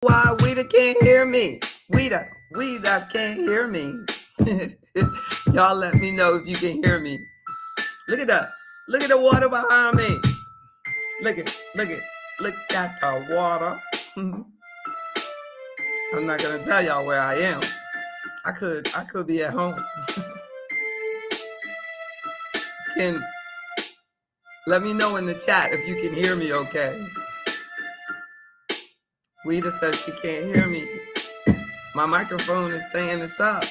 Why Weeda can't hear me? Weeda can't hear me. Y'all let me know if you can hear me. Look at that. Look at the water behind me. Look at the water. I'm not gonna tell y'all where I am. I could be at home. Can let me know in the chat if you can hear me okay. Weeda says she can't hear me. My microphone is saying it's up.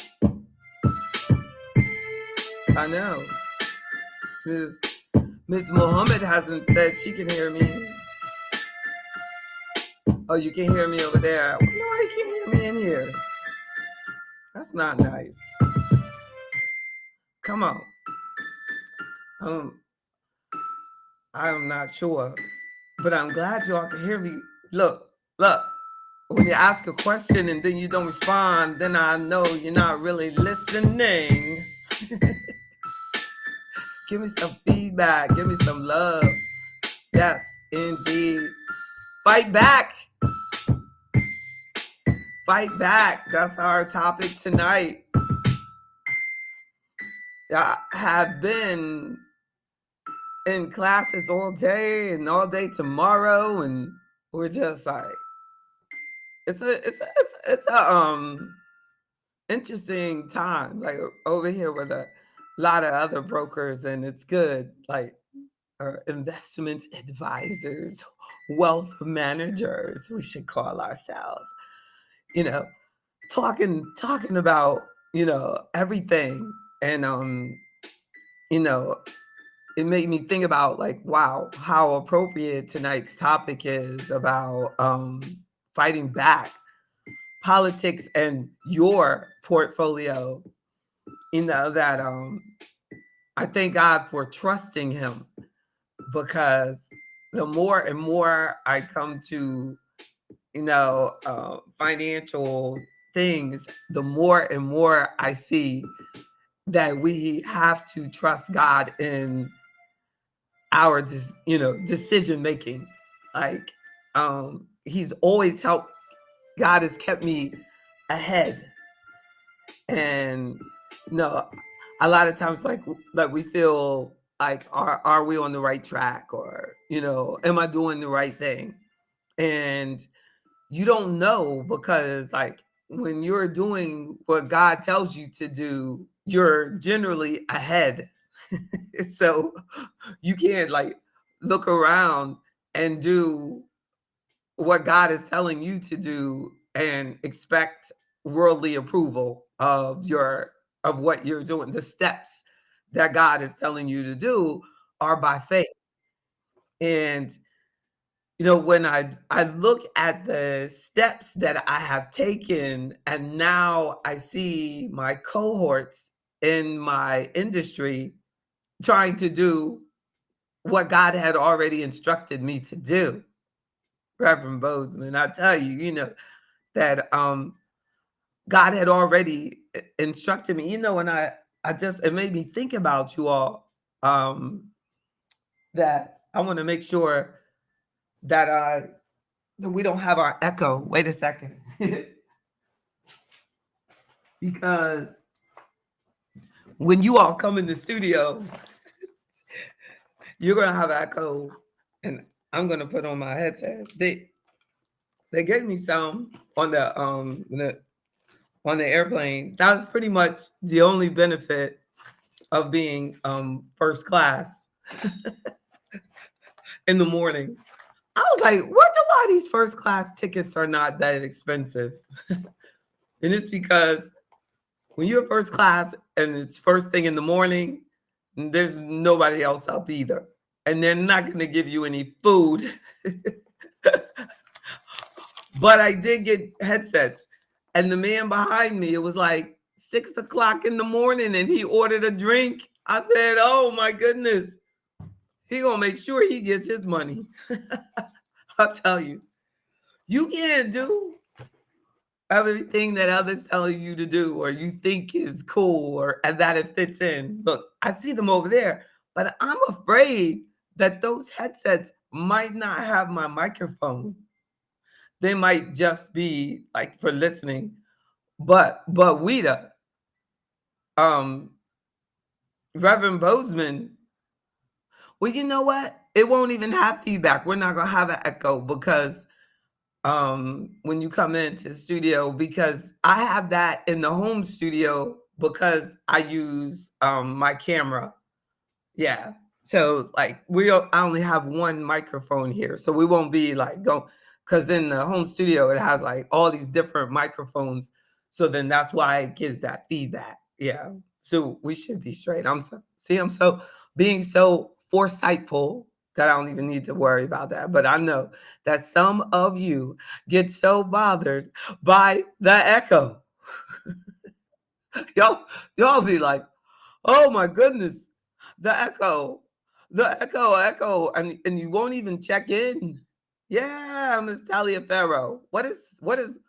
I know. Miss Muhammad hasn't said she can hear me. Oh, you can hear me over there. No, you can't hear me in here. That's not nice. Come on. I'm not sure, but I'm glad y'all can hear me. Look. When you ask a question and then you don't respond, then I know you're not really listening. Give me some feedback. Give me some love. Yes, indeed. Fight back. Fight back. That's our topic tonight. I have been in classes all day and all day tomorrow, and we're just like, it's a interesting time, like over here with a lot of other brokers, and it's good, like investment advisors, wealth managers, we should call ourselves, you know, talking about, everything. And it made me think about, like, wow, how appropriate tonight's topic is about fighting back, politics, and your portfolio. That I thank God for trusting him, because the more and more I come to, financial things, the more and more I see that we have to trust God in our, decision making. Like, he's always helped. God has kept me ahead, and a lot of times, like we feel like, are we on the right track, or am I doing the right thing? And you don't know, because, like, when you're doing what God tells you to do, you're generally ahead. So you can't, like, look around and do what God is telling you to do and expect worldly approval of what you're doing. The steps that God is telling you to do are by faith. And when I look at the steps that I have taken, and now I see my cohorts in my industry trying to do what God had already instructed me to do, Reverend Bozeman, I tell you, that God had already instructed me, and I just, it made me think about you all, that I want to make sure that we don't have our echo. Wait a second. Because when you all come in the studio, you're gonna have echo, and I'm gonna put on my headset. They gave me some on the airplane. That was pretty much the only benefit of being first class in the morning. I was like, wonder why these first class tickets are not that expensive. And it's because when you're first class and it's first thing in the morning, there's nobody else up either. And they're not going to give you any food. But I did get headsets. And the man behind me, it was like 6 o'clock in the morning, and he ordered a drink. I said, oh my goodness. He going to make sure he gets his money. I'll tell you. You can't do everything that others tell you to do, or you think is cool, or and that it fits in. Look, I see them over there, but I'm afraid that those headsets might not have my microphone. they might just be like for listening. But Weta, um, Reverend Bozeman, well, you know what? It won't even have feedback. We're not gonna have an echo because when you come into the studio, because I have that in the home studio because I use my camera. Yeah. So like I only have one microphone here. So we won't be like go because in the home studio it has like all these different microphones. So then that's why it gives that feedback. Yeah. So we should be straight. I'm so being so foresightful that I don't even need to worry about that. But I know that some of you get so bothered by the echo. y'all, y'all be like, oh my goodness, the echo, echo, and you won't even check in. Yeah, Miss Taliaferro. What is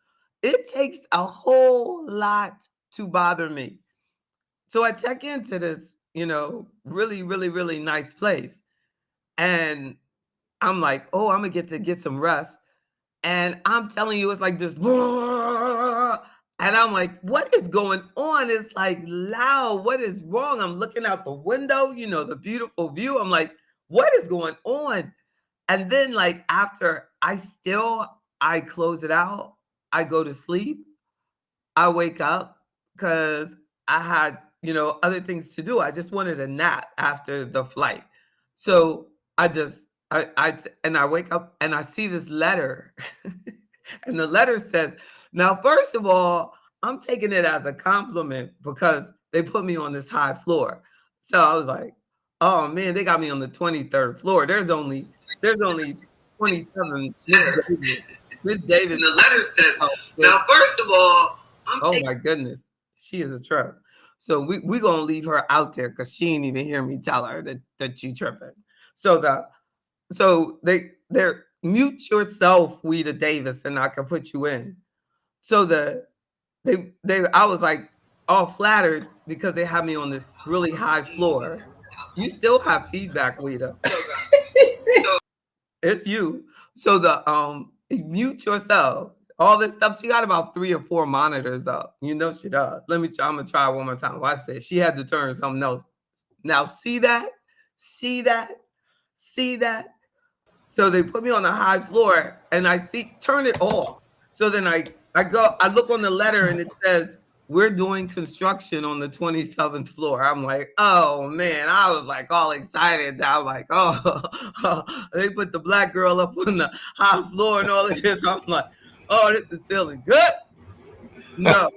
it takes a whole lot to bother me. So I check into this, really, really, really nice place. And I'm like, oh, I'm gonna get some rest. And I'm telling you, it's like this. And I'm like, what is going on? It's like loud. What is wrong? I'm looking out the window, the beautiful view. I'm like, what is going on? And then, like, after I close it out, I go to sleep. I wake up because I had, other things to do. I just wanted a nap after the flight. So I just, and I wake up and I see this letter. And the letter says, now, first of all, I'm taking it as a compliment because they put me on this high floor. So I was like, oh man, they got me on the 23rd floor. There's only 27 Miss Davis. Miss Davis. And the letter says, Oh, now, first of all, oh my goodness, she is a trip. So we gonna leave her out there because she ain't even hear me tell her that you tripping. So they're mute yourself, Weeda Davis, and I can put you in. So they I was like all flattered because they had me on this really high floor. You still have feedback, Weeda. It's you. So mute yourself. All this stuff. She got about 3 or 4 monitors up. You know she does. I'm gonna try one more time. Watch this. She had to turn something else. Now see that? See that? See that? So they put me on the high floor and I turn it off. So then I look on the letter and it says, we're doing construction on the 27th floor. I'm like, oh man, I was like all excited. I was like, oh, they put the black girl up on the high floor and all of this. I'm like, oh, this is feeling good. No,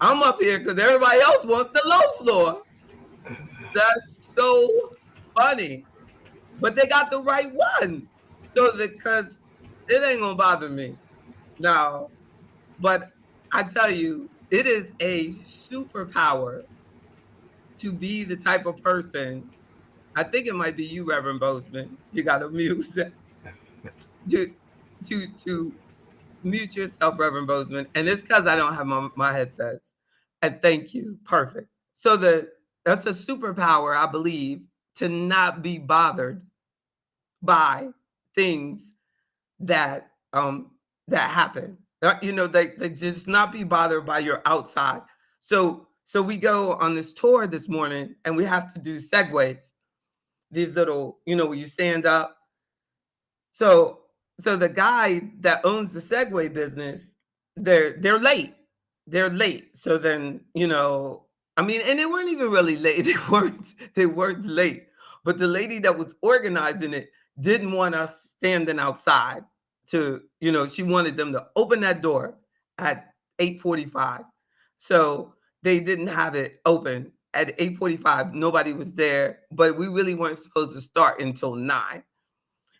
I'm up here because everybody else wants the low floor. That's so funny. But they got the right one. So because it ain't gonna bother me. Now, but I tell you, it is a superpower to be the type of person. I think it might be you, Reverend Bozeman. You got to mute to to mute yourself, Reverend Bozeman, and it's because I don't have my headsets. And thank you, perfect. So that's a superpower, I believe, to not be bothered by things that happen. They just not be bothered by your outside. So we go on this tour this morning and we have to do segues. These little, where you stand up. So the guy that owns the Segway business, they're late. They're late. So then, I mean, and they weren't even really late. They weren't late. But the lady that was organizing it didn't want us standing outside she wanted them to open that door at 8:45. So they didn't have it open at 8:45. Nobody was there, but we really weren't supposed to start until 9.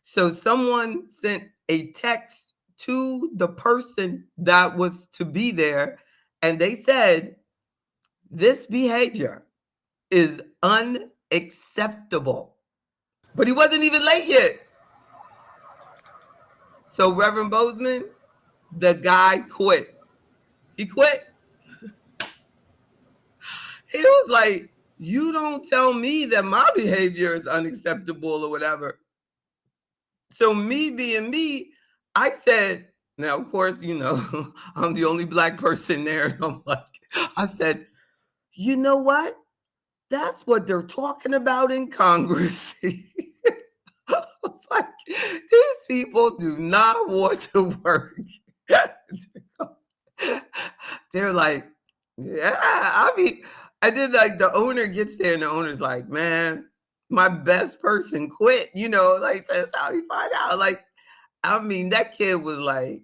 So someone sent a text to the person that was to be there, and they said, this behavior is unacceptable. But he wasn't even late yet. So Reverend Bozeman, the guy quit. He quit. He was like, you don't tell me that my behavior is unacceptable or whatever. So me being me, I said, Now, of course, I'm the only black person there. And I'm like, I said, you know what? That's what they're talking about in Congress. I was like, these people do not want to work. They're like, yeah, I mean, I did like the owner gets there and the owner's like, man, my best person quit, like that's how you find out. Like, I mean, that kid was like,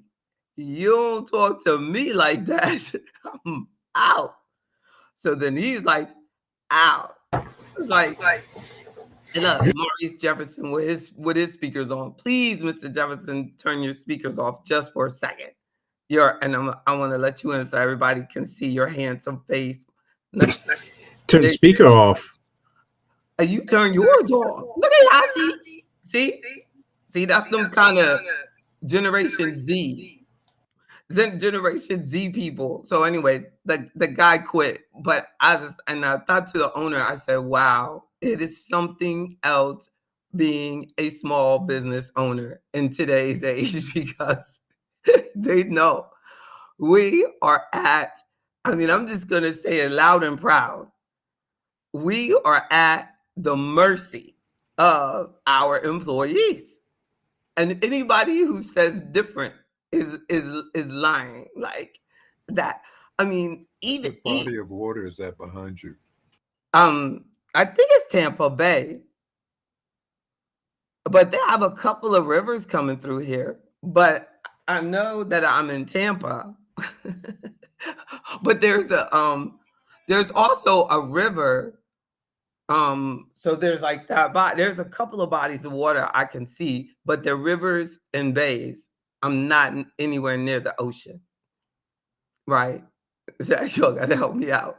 you don't talk to me like that. I'm out. So then he's like, out. It's like, and look, Maurice Jefferson with his speakers on. Please, Mr. Jefferson, turn your speakers off just for a second. I want to let you in so everybody can see your handsome face. Turn the speaker off. You turn yours off. Look at how see, that's them kind of Generation Z. Generation Z people. So anyway, the guy quit, but I thought to the owner, I said, wow, it is something else being a small business owner in today's age because they know we are at, I'm just going to say it loud and proud. We are at the mercy of our employees. And anybody who says different is lying like that. Even what body of water is that behind you? I think it's Tampa Bay, but they have a couple of rivers coming through here. But I know that I'm in Tampa. But there's also a river. So there's like that, there's a couple of bodies of water I can see, but they're rivers and bays. I'm not anywhere near the ocean, right? So y'all gotta help me out.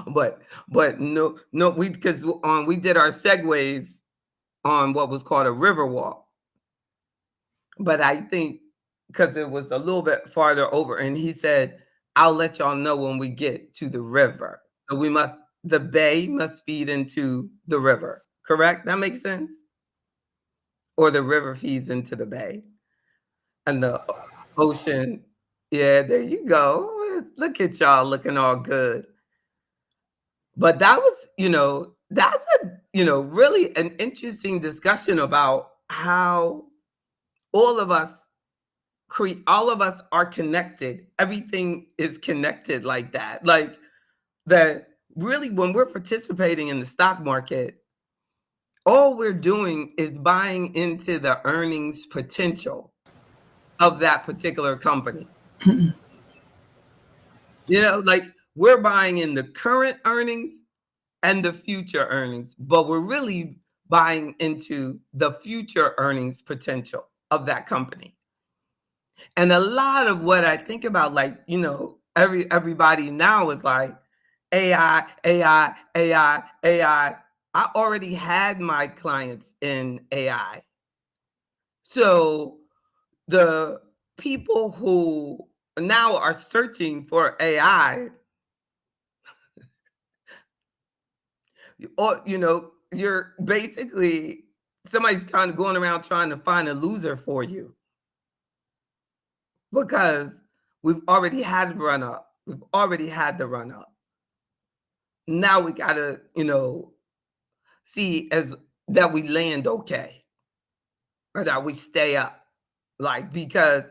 But no, we did our segues on what was called a river walk, but I think because it was a little bit farther over, and he said, "I'll let y'all know when we get to the river." So the bay must feed into the river, correct? That makes sense? Or the river feeds into the bay and the ocean. Yeah, there you go. Look at y'all looking all good. But that was, that's really an interesting discussion about how all of us are connected. Everything is connected like that. Like that really when we're participating in the stock market, all we're doing is buying into the earnings potential of that particular company. Like we're buying in the current earnings and the future earnings, but we're really buying into the future earnings potential of that company. And a lot of what I think about, like, everybody now is like AI, AI, AI, AI. I already had my clients in AI. So the people who now are searching for AI, or you're basically somebody's kind of going around trying to find a loser for you because we've already had the run up. We've already had the run up. Now we gotta, see as that we land okay or that we stay up. Like because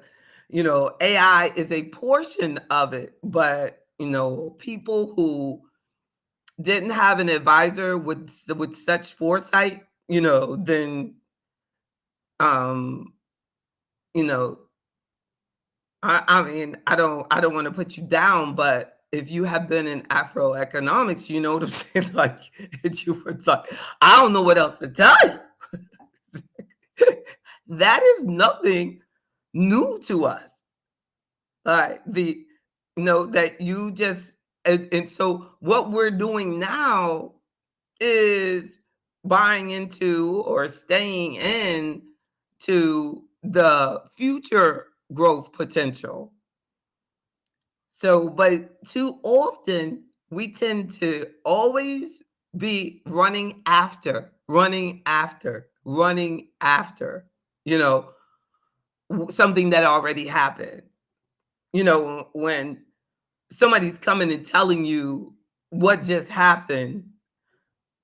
AI is a portion of it, but people who didn't have an advisor with such foresight, then you know, I don't want to put you down, but if you have been in AfroEconomics, you know what I'm saying? Like you was like, I don't know what else to tell you. That is nothing new to us. That you just and so what we're doing now is buying into or staying in to the future growth potential. So, but too often we tend to always be running after, something that already happened. when somebody's coming and telling you what just happened,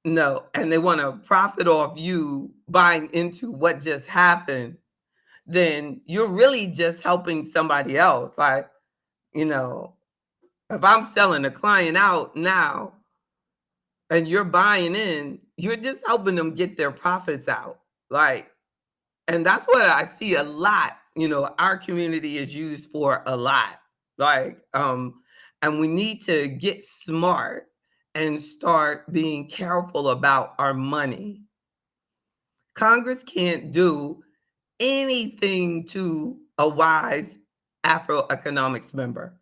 no, and they want to profit off you buying into what just happened, then you're really just helping somebody else. Like, if I'm selling a client out now and you're buying in, you're just helping them get their profits out. Like, and that's what I see a lot. Our community is used for a lot. Like, and we need to get smart and start being careful about our money. Congress can't do anything to a wise AfroEconomics member.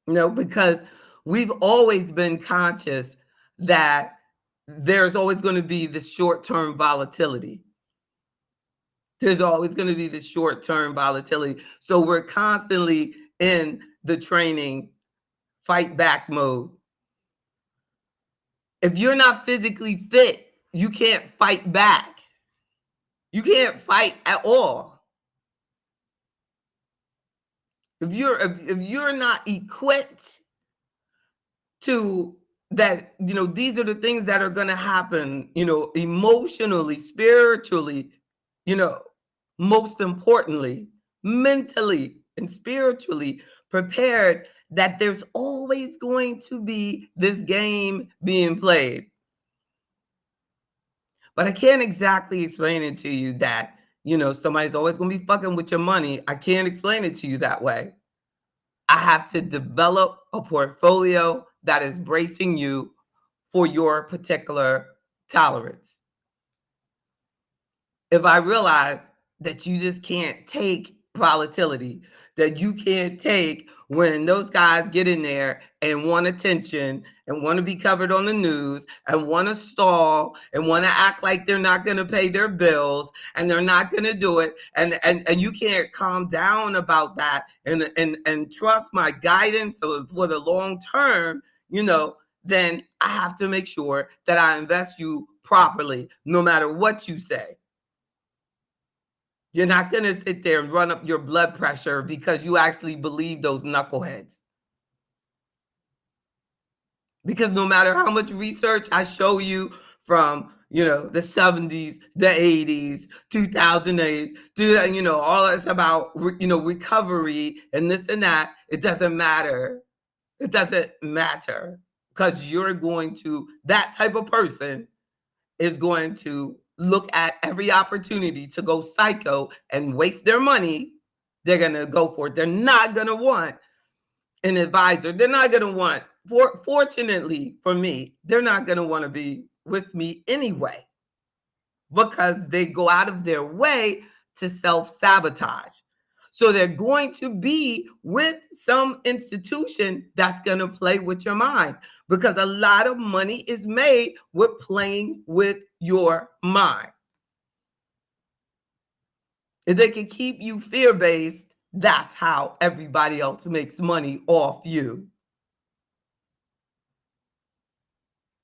Because we've always been conscious that there's always going to be this short-term volatility. There's always going to be this short-term volatility. So we're constantly in the training fight back mode. If you're not physically fit, you can't fight back. You can't fight at all. If you're not equipped to that, these are the things that are going to happen, emotionally, spiritually, most importantly, mentally and spiritually prepared, that there's always going to be this game being played. But I can't exactly explain it to you that, somebody's always going to be fucking with your money. I can't explain it to you that way. I have to develop a portfolio that is bracing you for your particular tolerance. If I realize that you just can't take volatility, that you can't take when those guys get in there and want attention and want to be covered on the news and want to stall and want to act like they're not going to pay their bills and they're not going to do it, and you can't calm down about that and trust my guidance for the long term, then I have to make sure that I invest you properly, no matter what you say. You're not going to sit there and run up your blood pressure because you actually believe those knuckleheads. Because no matter how much research I show you from, the 70s, the 80s, 2008, all that's about, recovery and this and that, it doesn't matter. It doesn't matter, because that type of person is going to look at every opportunity to go psycho and waste their money. They're going to go for it. They're not going to want an advisor. They're not going to want, fortunately for me, they're not going to want to be with me anyway, because they go out of their way to self-sabotage. So they're going to be with some institution that's going to play with your mind, because a lot of money is made with playing with your mind. If they can keep you fear-based, that's how everybody else makes money off you.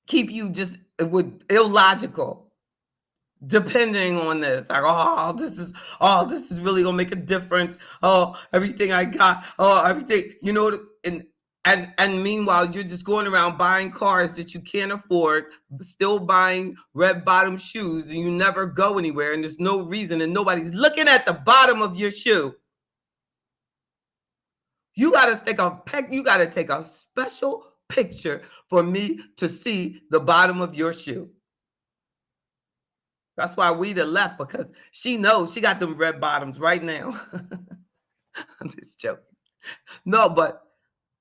Keep you just with illogical, depending on this, like, this is really gonna make a difference. Everything I got, everything, and meanwhile you're just going around buying cars that you can't afford, still buying red bottom shoes, and you never go anywhere, and there's no reason, and nobody's looking at the bottom of your shoe. You gotta take a special picture for me to see the bottom of your shoe. That's why we the left, because she knows she got them red bottoms right now. I'm just joking. No, but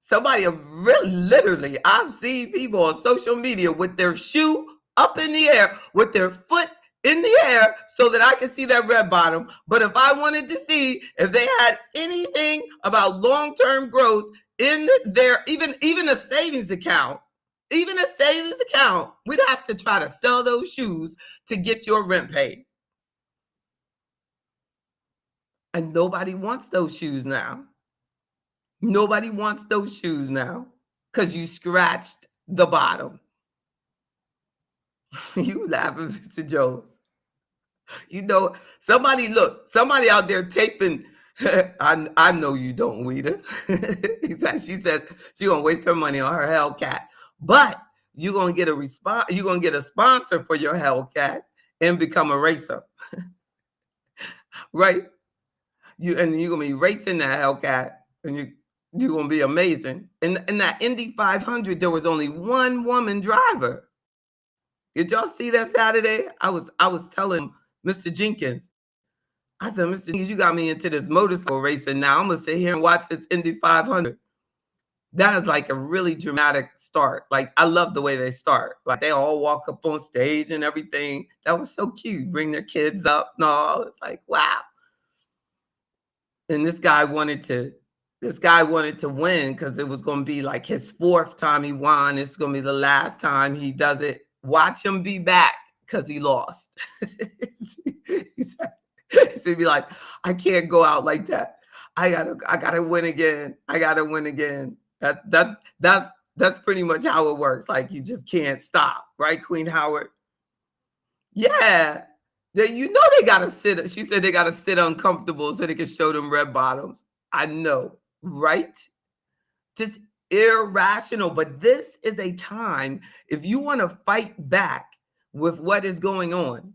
somebody really, literally, I've seen people on social media with their shoe up in the air, with their foot in the air, so that I can see that red bottom. But if I wanted to see if they had anything about long-term growth in their, even a savings account, we'd have to try to sell those shoes to get your rent paid. And nobody wants those shoes now. Nobody wants those shoes now, because you scratched the bottom. You laughing, Mr. Jones. Somebody out there taping I know you don't, Weeda. She said she gonna waste her money on her Hellcat, but you're gonna get you're gonna get a sponsor for your Hellcat and become a racer, right? You're gonna be racing that Hellcat, and you're gonna be amazing. In that Indy 500, there was only one woman driver. Did y'all see that Saturday? I was telling Mr. Jenkins. I said, Mr. Jenkins, you got me into this motorcycle racing now. I'm gonna sit here and watch this Indy 500. That is like a really dramatic start. Like, I love the way they start. Like, they all walk up on stage and everything. That was so cute. Bring their kids up. No, it's like, wow. And this guy wanted to win because it was going to be like his fourth time he won. It's going to be the last time he does it. Watch him be back because he lost. He'd be like, I can't go out like that. I gotta win again. I gotta win again. That's pretty much how it works. Like, you just can't stop, right, Queen Howard? Yeah. They gotta sit. She said they gotta sit uncomfortable so they can show them red bottoms. I know, right? Just irrational. But this is a time, if you want to fight back with what is going on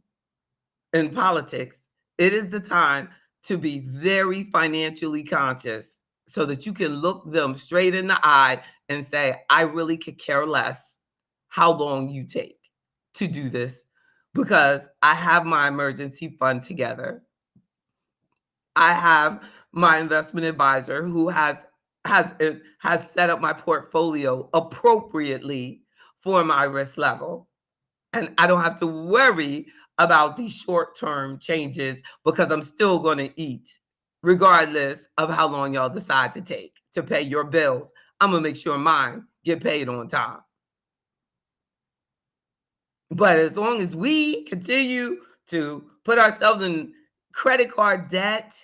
in politics, it is the time to be very financially conscious so that you can look them straight in the eye and say, I really could care less how long you take to do this, because I have my emergency fund together. I have my investment advisor who has set up my portfolio appropriately for my risk level. And I don't have to worry about these short-term changes because I'm still going to eat regardless of how long y'all decide to take to pay your bills. I'm going to make sure mine get paid on time. But as long as we continue to put ourselves in credit card debt,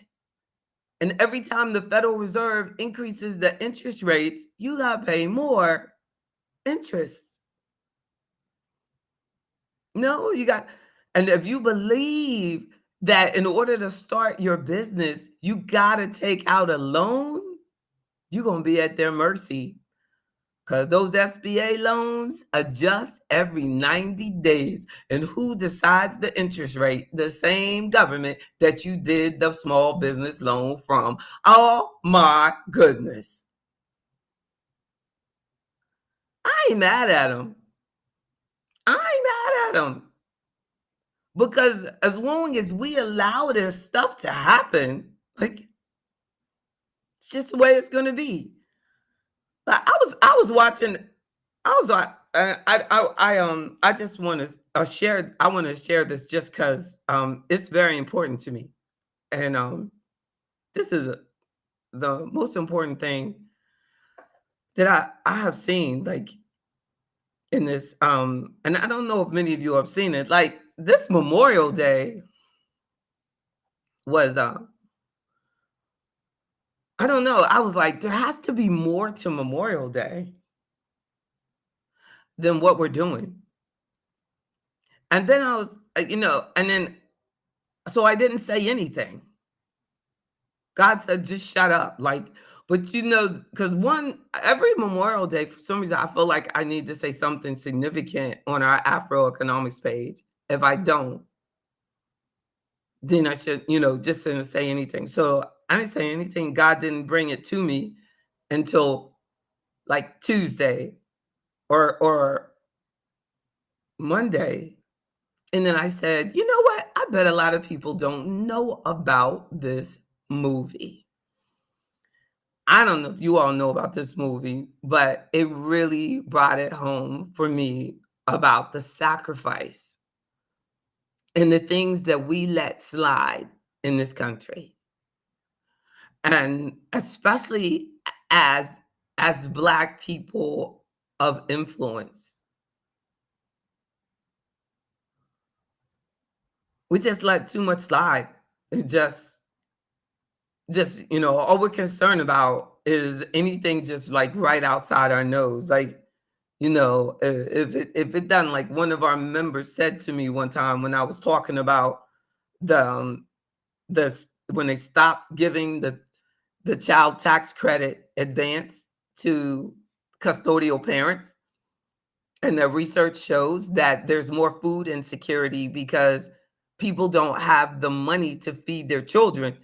and every time the Federal Reserve increases the interest rates, you got to pay more interest. No, and if you believe that in order to start your business, you got to take out a loan, you're going to be at their mercy. Because those SBA loans adjust every 90 days. And who decides the interest rate? The same government that you did the small business loan from. Oh my goodness. I ain't mad at them. Because as long as we allow this stuff to happen, like, it's just the way it's going to be. Like, I was watching. I just want to share. I want to share this just because it's very important to me, and this is the most important thing that I have seen, like, in this. And I don't know if many of you have seen it. Like, this Memorial Day was I don't know. I was like, there has to be more to Memorial Day than what we're doing. And then I was, and then, so I didn't say anything. God said, just shut up. Like, but because every Memorial Day, for some reason, I feel like I need to say something significant on our AfroEconomics page. If I don't, then I should, just didn't say anything. So I didn't say anything. God didn't bring it to me until like Tuesday or Monday. And then I said, you know what? I bet a lot of people don't know about this movie. I don't know if you all know about this movie, but it really brought it home for me about the sacrifice and the things that we let slide in this country. And especially as Black people of influence. We just let too much slide. It just all we're concerned about is anything just like right outside our nose. Like, if it done, like one of our members said to me one time when I was talking about the when they stopped giving the child tax credit advance to custodial parents. And the research shows that there's more food insecurity because people don't have the money to feed their children.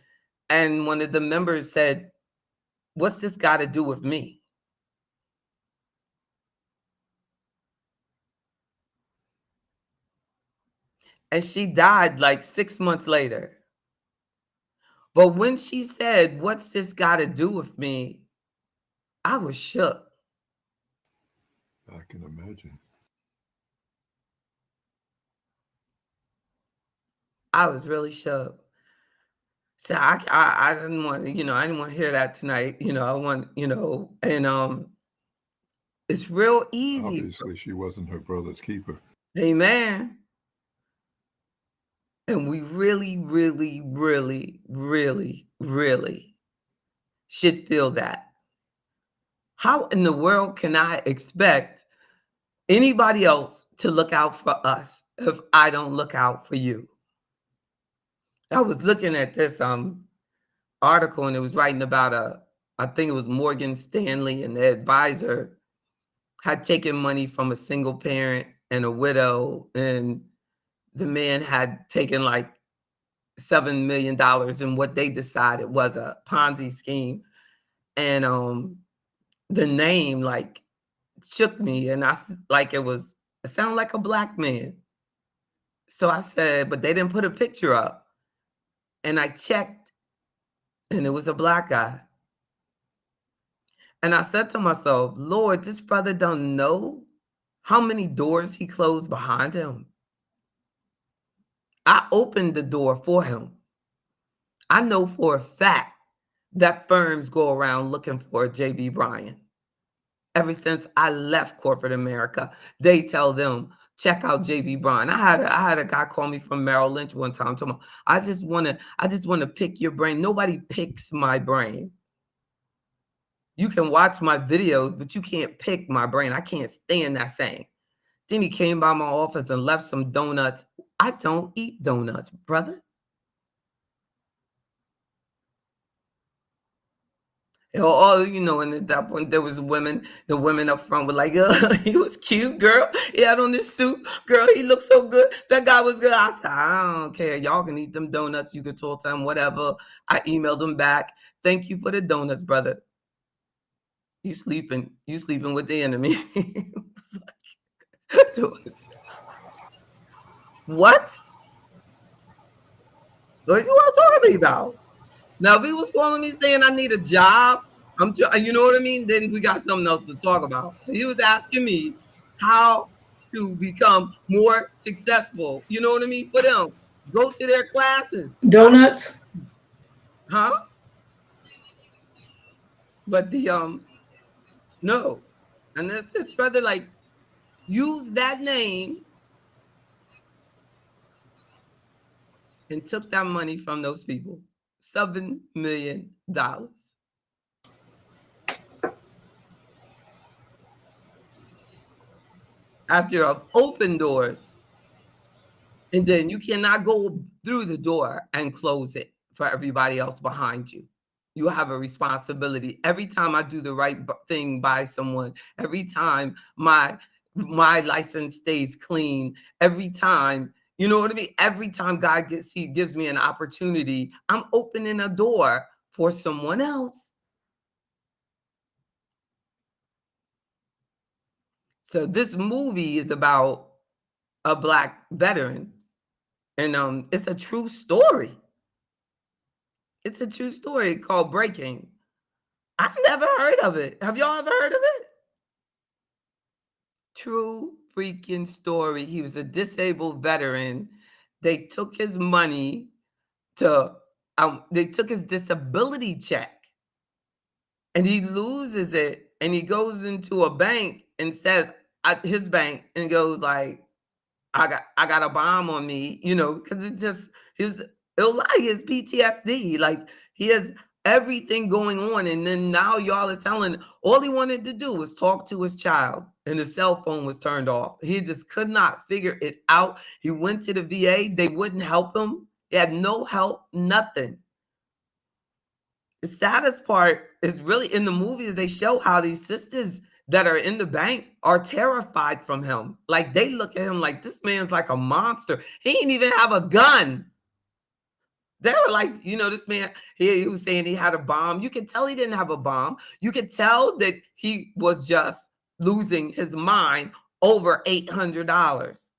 And one of the members said, "What's this got to do with me?" And she died like 6 months later. But when she said, "What's this got to do with me?" I was shook. I can imagine. I was really shook. So I didn't want to, I didn't want to hear that tonight. I want, and it's real easy. Obviously, she wasn't her brother's keeper. Amen. And we really, really, really, really, really should feel that. How in the world can I expect anybody else to look out for us if I don't look out for you? I was looking at this article, and it was writing about I think it was Morgan Stanley, and the advisor had taken money from a single parent and a widow, and the man had taken like $7 million in what they decided was a Ponzi scheme. And the name like shook me, and it sounded like a black man. So I said, but they didn't put a picture up. And I checked, and it was a black guy. And I said to myself, Lord, this brother don't know how many doors he closed behind him. I opened the door for him. I know for a fact that firms go around looking for a J.B. Bryan. Ever since I left corporate America, they tell them, check out J.B. Bryan. I had a guy call me from Merrill Lynch one time. Told me, I just want to pick your brain. Nobody picks my brain. You can watch my videos, but you can't pick my brain. I can't stand that saying. Then he came by my office and left some donuts. I don't eat donuts, brother. And at that point, there was women. The women up front were like, he was cute, girl. He had on this suit. Girl, he looked so good. That guy was good. I said, I don't care. Y'all can eat them donuts. You can talk to them, whatever. I emailed them back. Thank you for the donuts, brother. You sleeping with the enemy. What? What you want to talk to me about? Now, if he was calling me saying I need a job, you know what I mean? Then we got something else to talk about. He was asking me how to become more successful. You know what I mean? For them, go to their classes. Donuts? Huh? But no. And this brother, like, use that name and took that money from those people. $7 million. After I've opened doors, and then you cannot go through the door and close it for everybody else behind you. You have a responsibility. Every time I do the right thing by someone, every time my license stays clean, every time, you know what I mean? Every time God gives me an opportunity, I'm opening a door for someone else. So this movie is about a Black veteran, and it's a true story. It's a true story called Breaking. I've never heard of it. Have y'all ever heard of it? True freaking story. He was a disabled veteran. They took his money they took his disability check, and he loses it, and he goes into a bank and says, his bank, and goes like, I got a bomb on me, because it'll lie, his PTSD. Like, he has everything going on. And then now y'all are telling all he wanted to do was talk to his child, and his cell phone was turned off. He just could not figure it out. He went to the VA. They wouldn't help him. He had no help, nothing. The saddest part is really in the movie is they show how these sisters that are in the bank are terrified from him. Like they look at him like this man's like a monster. He didn't even have a gun. They were like, this man, he was saying he had a bomb. You could tell he didn't have a bomb. You could tell that he was just losing his mind over $800.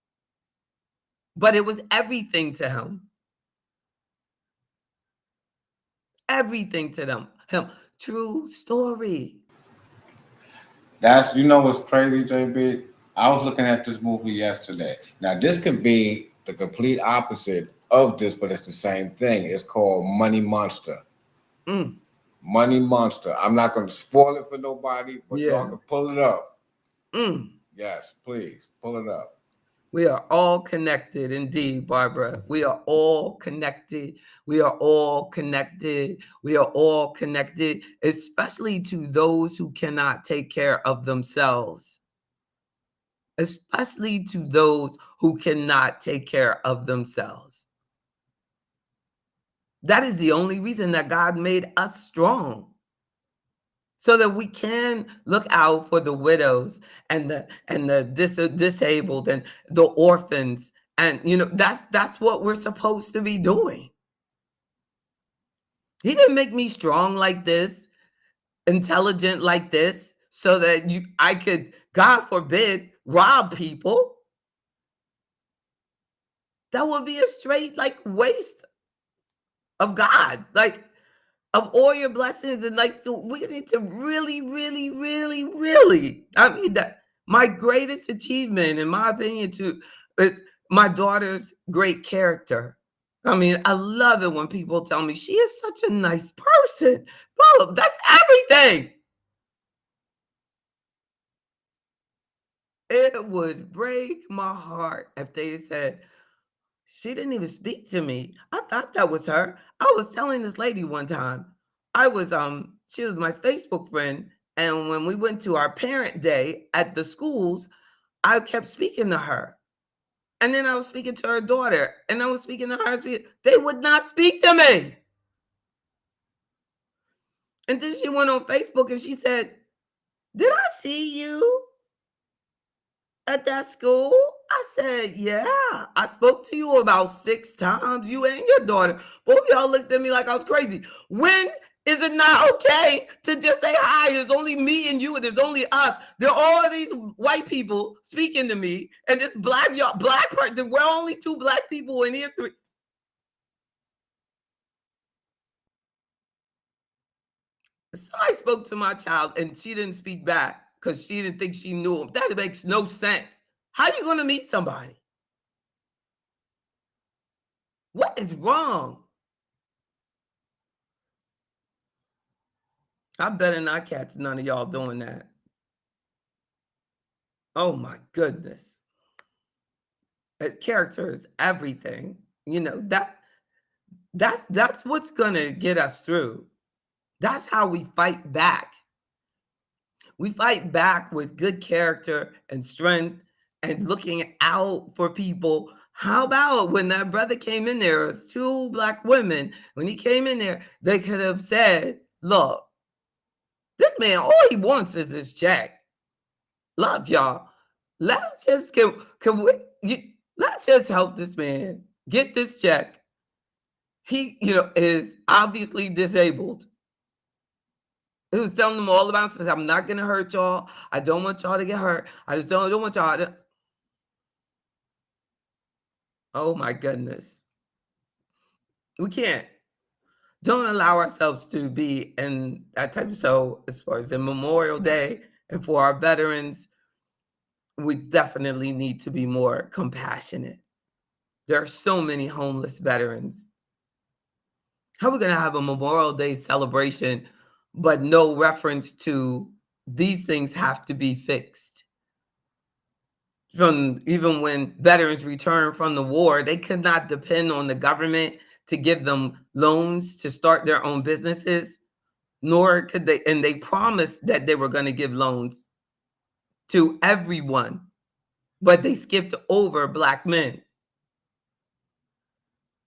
But it was everything to him. Everything to him. True story. That's what's crazy, JB. I was looking at this movie yesterday. Now this could be the complete opposite of this, but it's the same thing. It's called Money Monster. Money Monster. I'm not going to spoil it for nobody, but y'all can pull it up. Yes, please pull it up. We are all connected, indeed, Barbara. We are all connected. We are all connected. We are all connected, especially to those who cannot take care of themselves. Especially to those who cannot take care of themselves. That is the only reason that God made us strong. So that we can look out for the widows and the disabled and the orphans. And that's what we're supposed to be doing. He didn't make me strong like this, intelligent like this, so that I could, God forbid, rob people. That would be a straight waste of God. Of all your blessings, and so we need to really, really, really, really. I mean, that my greatest achievement, in my opinion, is my daughter's great character. I mean, I love it when people tell me she is such a nice person. Well, that's everything. It would break my heart if they said, she didn't even speak to me. I thought that was her. I was telling this lady one time, she was my Facebook friend. And when we went to our parent day at the schools, I kept speaking to her. And then I was speaking to her daughter, and I was speaking to her. They would not speak to me. And then she went on Facebook and she said, did I see you at that school? I said, yeah, I spoke to you about 6 times, you and your daughter. Both of y'all looked at me like I was crazy. When is it not okay to just say hi? There's only me and you, and there's only us. There are all these white people speaking to me, and this black person. We're only 2 black people in here. 3. Somebody spoke to my child, and she didn't speak back because she didn't think she knew him. That makes no sense. How are you going to meet somebody? What is wrong? I better not catch none of y'all doing that. Oh my goodness. Character is everything. That's what's gonna get us through. That's how we fight back. We fight back with good character and strength and looking out for people. How about when that brother came in there, it was 2 black women. When he came in there, they could have said, look, this man, all he wants is his check. Look, y'all, let's just let's just help this man get this check. He, is obviously disabled. He was telling them all about, says, I'm not going to hurt y'all. I don't want y'all to get hurt. I just don't want y'all to. Oh my goodness. We can't. Don't allow ourselves to be in that type of, so as far as the Memorial Day and for our veterans, we definitely need to be more compassionate. There are so many homeless veterans. How are we going to have a Memorial Day celebration, but no reference to these things have to be fixed? Even when veterans return from the war, they could not depend on the government to give them loans to start their own businesses, nor could they, and they promised that they were going to give loans to everyone, but they skipped over Black men.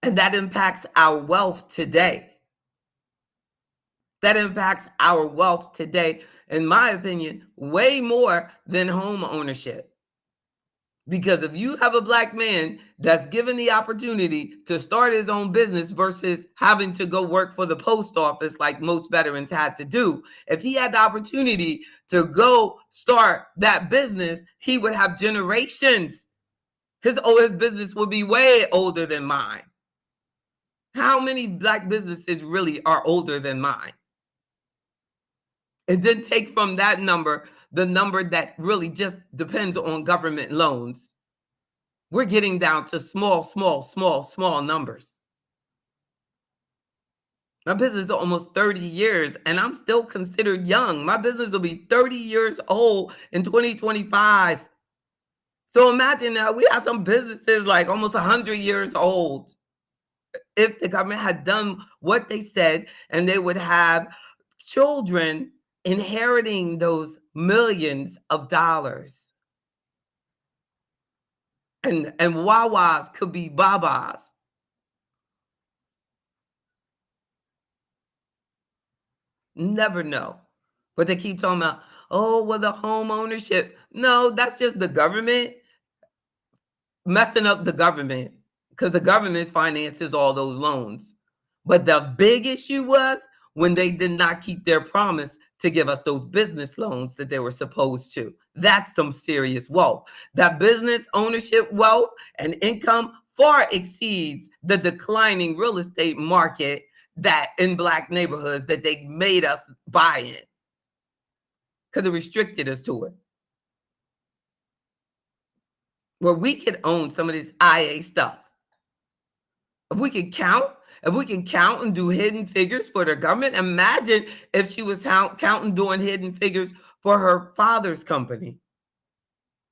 And that impacts our wealth today. that impacts our wealth today, in my opinion, way more than home ownership. Because if you have a Black man that's given the opportunity to start his own business versus having to go work for the post office like most veterans had to do, if he had the opportunity to go start that business, he would have generations. His business would be way older than mine. How many Black businesses really are older than mine? And then take from that number the number that really just depends on government loans. We're getting down to small numbers. My business is almost 30 years and I'm still considered young. My business will be 30 years old in 2025. So imagine now we have some businesses like almost 100 years old. If the government had done what they said, and they would have children inheriting those millions of dollars. And Wawas could be Babas. Never know. But they keep talking about, oh, well, the home ownership. No, that's just the government messing up the government, because the government finances all those loans. But the big issue was when they did not keep their promise to give us those business loans that they were supposed to. That's some serious wealth. That business ownership wealth and income far exceeds the declining real estate market that in Black neighborhoods that they made us buy in, because it restricted us to it. Where we could own some of this IA stuff. If we can count and do hidden figures for the government, imagine if she was counting doing hidden figures for her father's company,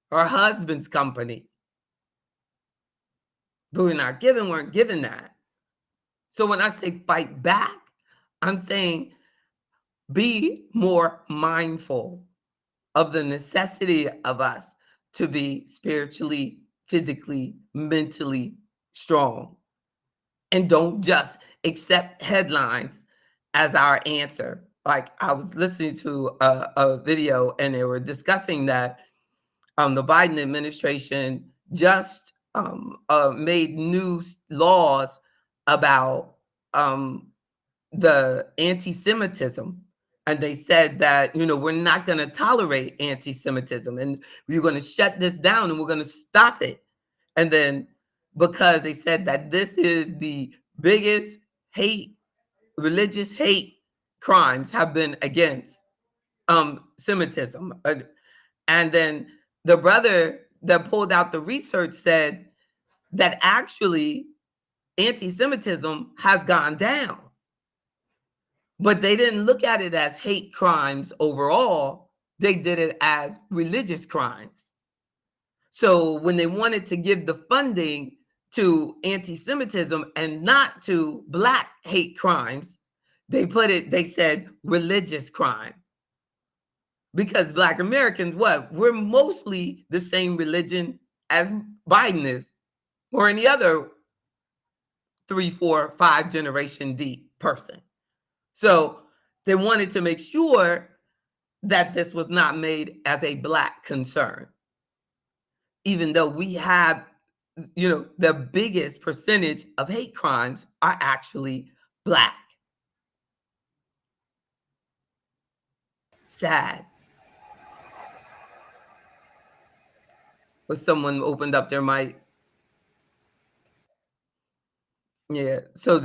her husband's company. But weren't given that. So when I say fight back, I'm saying be more mindful of the necessity of us to be spiritually, physically, mentally strong. And don't just accept headlines as our answer. Like I was listening to a video and they were discussing that the Biden administration just made new laws about the anti-Semitism. And they said that, we're not going to tolerate anti-Semitism and we're going to shut this down and we're going to stop it. And then because they said that this is the biggest religious hate crimes have been against Semitism. And then the brother that pulled out the research said that actually anti-Semitism has gone down. But they didn't look at it as hate crimes overall. They did it as religious crimes. So when they wanted to give the funding to anti-Semitism and not to Black hate crimes, they said religious crime. Because Black Americans, we're mostly the same religion as Biden is, or any other 3, 4, 5 generation deep person. So they wanted to make sure that this was not made as a Black concern, even though we have, the biggest percentage of hate crimes are actually Black. Sad. Was someone opened up their mic? Yeah. So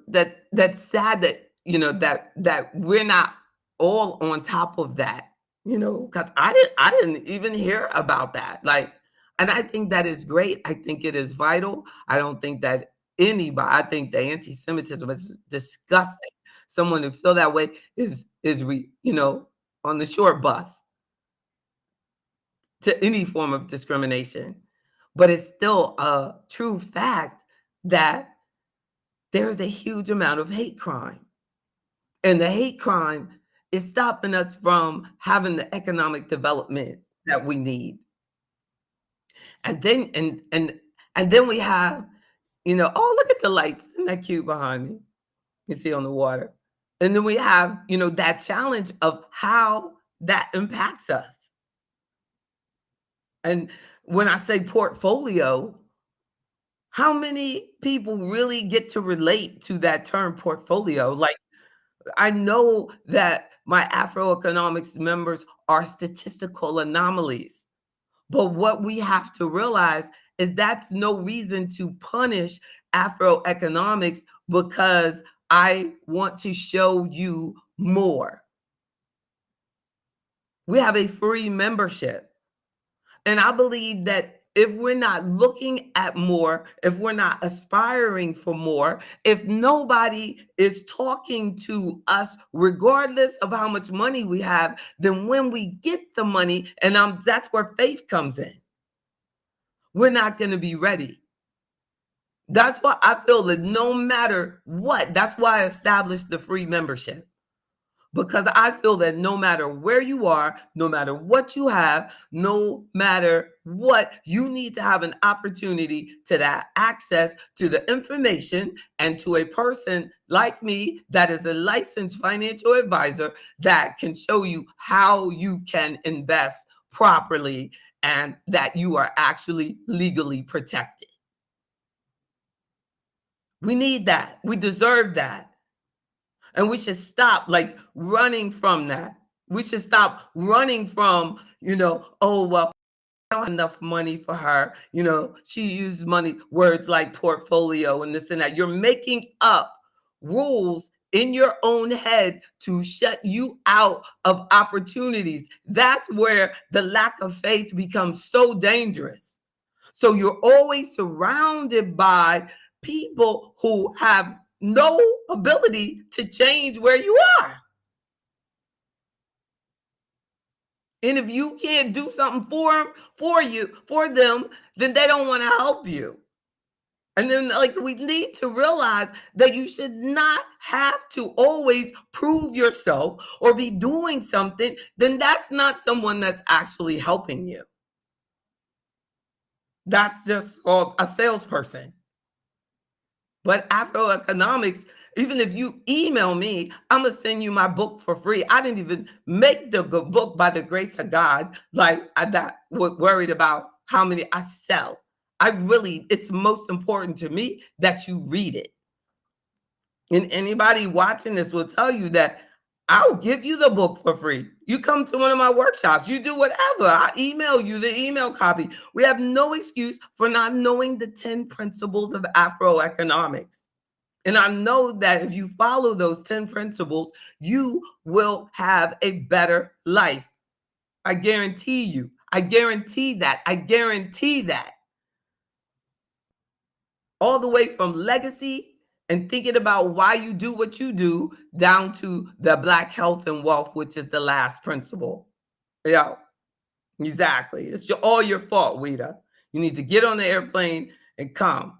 that's sad that that we're not all on top of that, because I didn't even hear about that. And I think that is great. I think it is vital. I don't think that I think the anti-Semitism is disgusting. Someone who feel that way is on the short bus to any form of discrimination. But it's still a true fact that there's a huge amount of hate crime. And the hate crime is stopping us from having the economic development that we need. And then and then we have, oh, look at the lights. Isn't that cute behind me? You see on the water. And then we have, that challenge of how that impacts us. And when I say portfolio, how many people really get to relate to that term portfolio? Like, I know that my AfroEconomics members are statistical anomalies, but what we have to realize is that's no reason to punish AfroEconomics because I want to show you more. We have a free membership. And I believe that if we're not looking at more, if we're not aspiring for more, if nobody is talking to us, regardless of how much money we have, then when we get the money, and that's where faith comes in, we're not going to be ready. That's why I feel that no matter what, that's why I established the free membership. Because I feel that no matter where you are, no matter what you have, no matter what, you need to have an opportunity to that access to the information and to a person like me that is a licensed financial advisor that can show you how you can invest properly and that you are actually legally protected. We need that. We deserve that. And we should stop running from that. We should stop running from, oh, well, I don't have enough money for her. She used words like portfolio and this and that. You're making up rules in your own head to shut you out of opportunities. That's where the lack of faith becomes so dangerous. So you're always surrounded by people who have no ability to change where you are. And if you can't do something for them, then they don't want to help you. And then we need to realize that you should not have to always prove yourself or be doing something. Then that's not someone that's actually helping you. That's just called a salesperson. But AfroEconomics, even if you email me, I'm going to send you my book for free. I didn't even make the book by the grace of God. I'm not worried about how many I sell. It's most important to me that you read it. And anybody watching this will tell you that I'll give you the book for free. You come to one of my workshops, you do whatever. I email you the email copy. We have no excuse for not knowing the 10 principles of AfroEconomics. And I know that if you follow those 10 principles, you will have a better life. I guarantee you. I guarantee that. I guarantee that. All the way from legacy and thinking about why you do what you do down to the Black health and wealth, which is the last principle. Yeah, exactly. It's all your fault, Weta. You need to get on the airplane and come.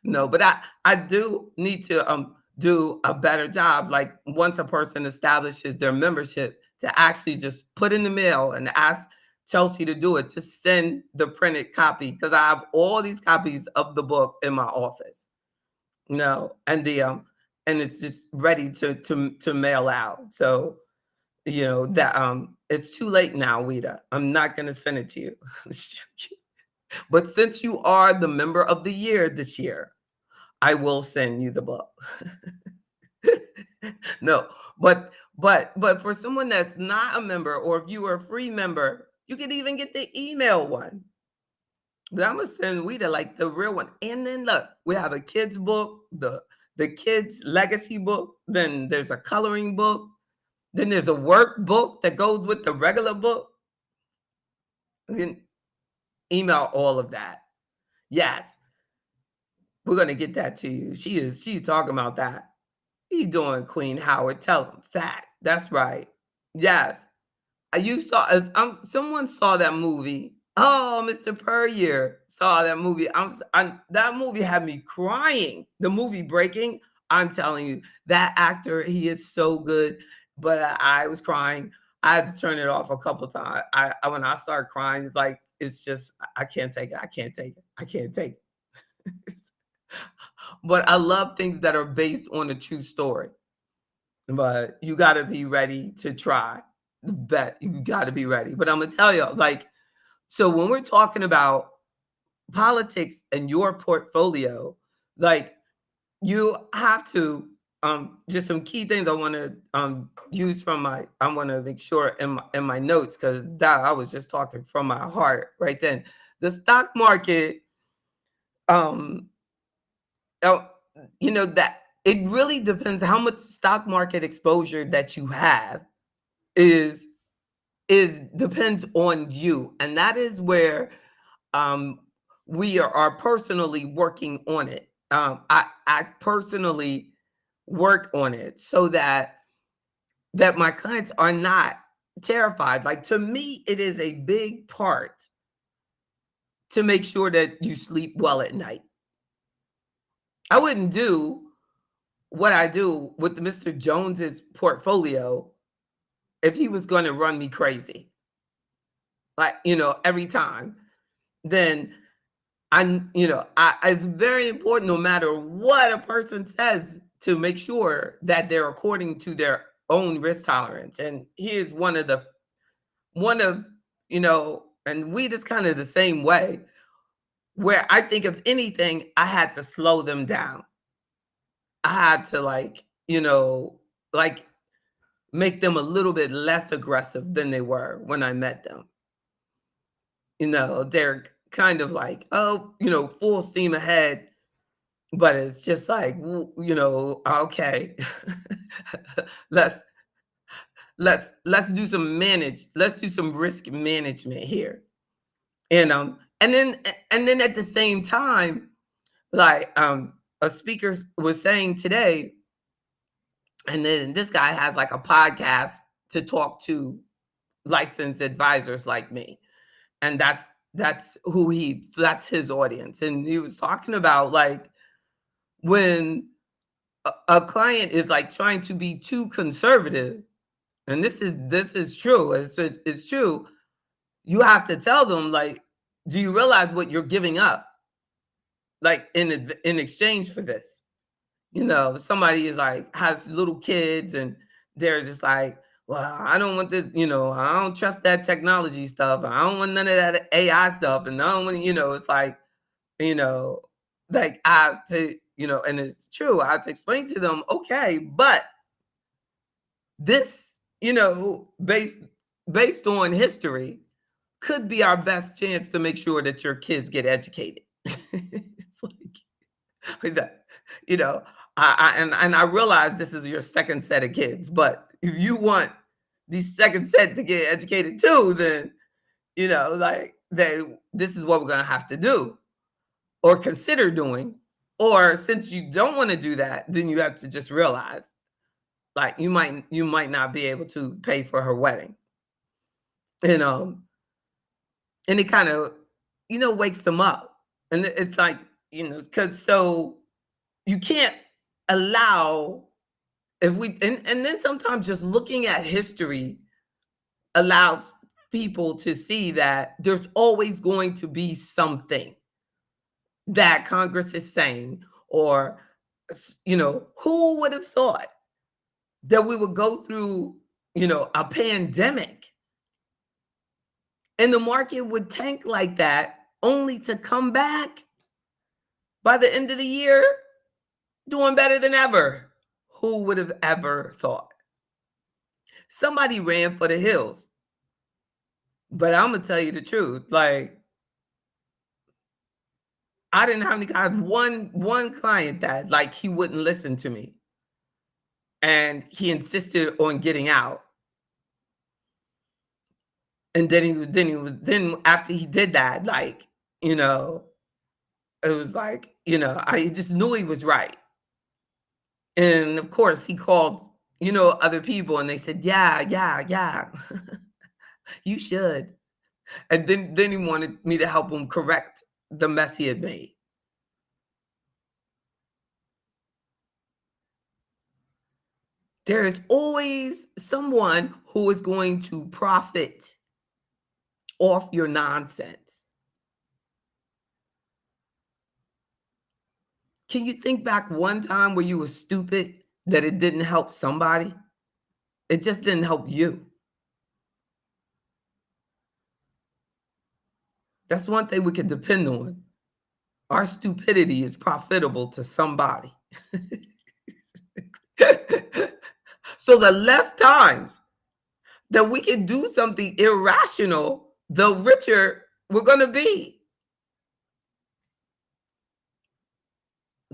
No, but I do need to do a better job. Like once a person establishes their membership, to actually just put in the mail and ask Chelsea to do it, to send the printed copy, because I have all these copies of the book in my office. And it's just ready to mail out. So that it's too late now, Weta. I'm not gonna send it to you. But since you are the member of the year this year, I will send you the book. No, but for someone that's not a member, or if you are a free member, you can even get the email one. But I'm gonna send Weta the real one. And then look, we have a kids book, the kids legacy book. Then there's a coloring book. Then there's a workbook that goes with the regular book. You can email all of that. Yes, we're gonna get that to you. She's talking about that. What you doing, Queen Howard? Tell them fact. That's right. Yes. You saw someone saw that movie. Oh, Mr. Puryear saw that movie. That movie had me crying. The movie Breaking. I'm telling you, that actor, he is so good. But I was crying. I had to turn it off a couple times. When I start crying, it's just I can't take it. I can't take it. I can't take it. But I love things that are based on a true story. But you got to be ready to try. Bet you got to be ready. But I'm gonna tell you, like, so when we're talking about politics and your portfolio, like, you have to just some key things I want to use from my, I want to make sure in my notes, because that I was just talking from my heart right then. The stock market, um oh, you know, that it really depends how much stock market exposure that you have is depends on you, and that is where um we are personally working on it. I personally work on it so that my clients are not terrified. Like, to me, it is a big part to make sure that you sleep well at night. I wouldn't do what I do with Mr. Jones's portfolio if he was going to run me crazy, like, every time. Then it's very important, no matter what a person says, to make sure that they're according to their own risk tolerance. And here's one of, and we just kind of the same way, where I think, if anything, I had to slow them down. I had to, like make them a little bit less aggressive than they were when I met them. They're kind of like, oh, full steam ahead, but it's just like, okay, let's do some let's do some risk management here. And then at the same time, like, a speaker was saying today, and then this guy has like a podcast to talk to licensed advisors like me, and that's his audience. And he was talking about, like, when a client is like trying to be too conservative, and this is true, it's true, you have to tell them, like, do you realize what you're giving up, like, in exchange for this? Somebody is like, has little kids, and they're just like, well, I don't want this, I don't trust that technology stuff. I don't want none of that AI stuff. And I don't want, it's like, like, I have to, and it's true, I have to explain to them, okay, but this, based on history, could be our best chance to make sure that your kids get educated. It's like that, you know. And I realize this is your second set of kids, but if you want the second set to get educated too, then like, this is what we're gonna have to do, or consider doing. Or since you don't want to do that, then you have to just realize, like, you might not be able to pay for her wedding. And it kind of, wakes them up. And it's like, because so you can't allow, if we, and then sometimes just looking at history allows people to see that there's always going to be something that Congress is saying, or, who would have thought that we would go through, a pandemic, and the market would tank like that, only to come back by the end of the year doing better than ever. Who would have ever thought? Somebody ran for the hills. But I'm gonna tell you the truth. Like, I didn't have any guys. One client that, like, he wouldn't listen to me, and he insisted on getting out. And then after he did that, like, it was like, I just knew he was right. And of course, he called, other people, and they said, yeah, you should. And then he wanted me to help him correct the mess he had made. There is always someone who is going to profit off your nonsense. Can you think back one time where you were stupid that it didn't help somebody? It just didn't help you. That's one thing we can depend on. Our stupidity is profitable to somebody. So the less times that we can do something irrational, the richer we're going to be.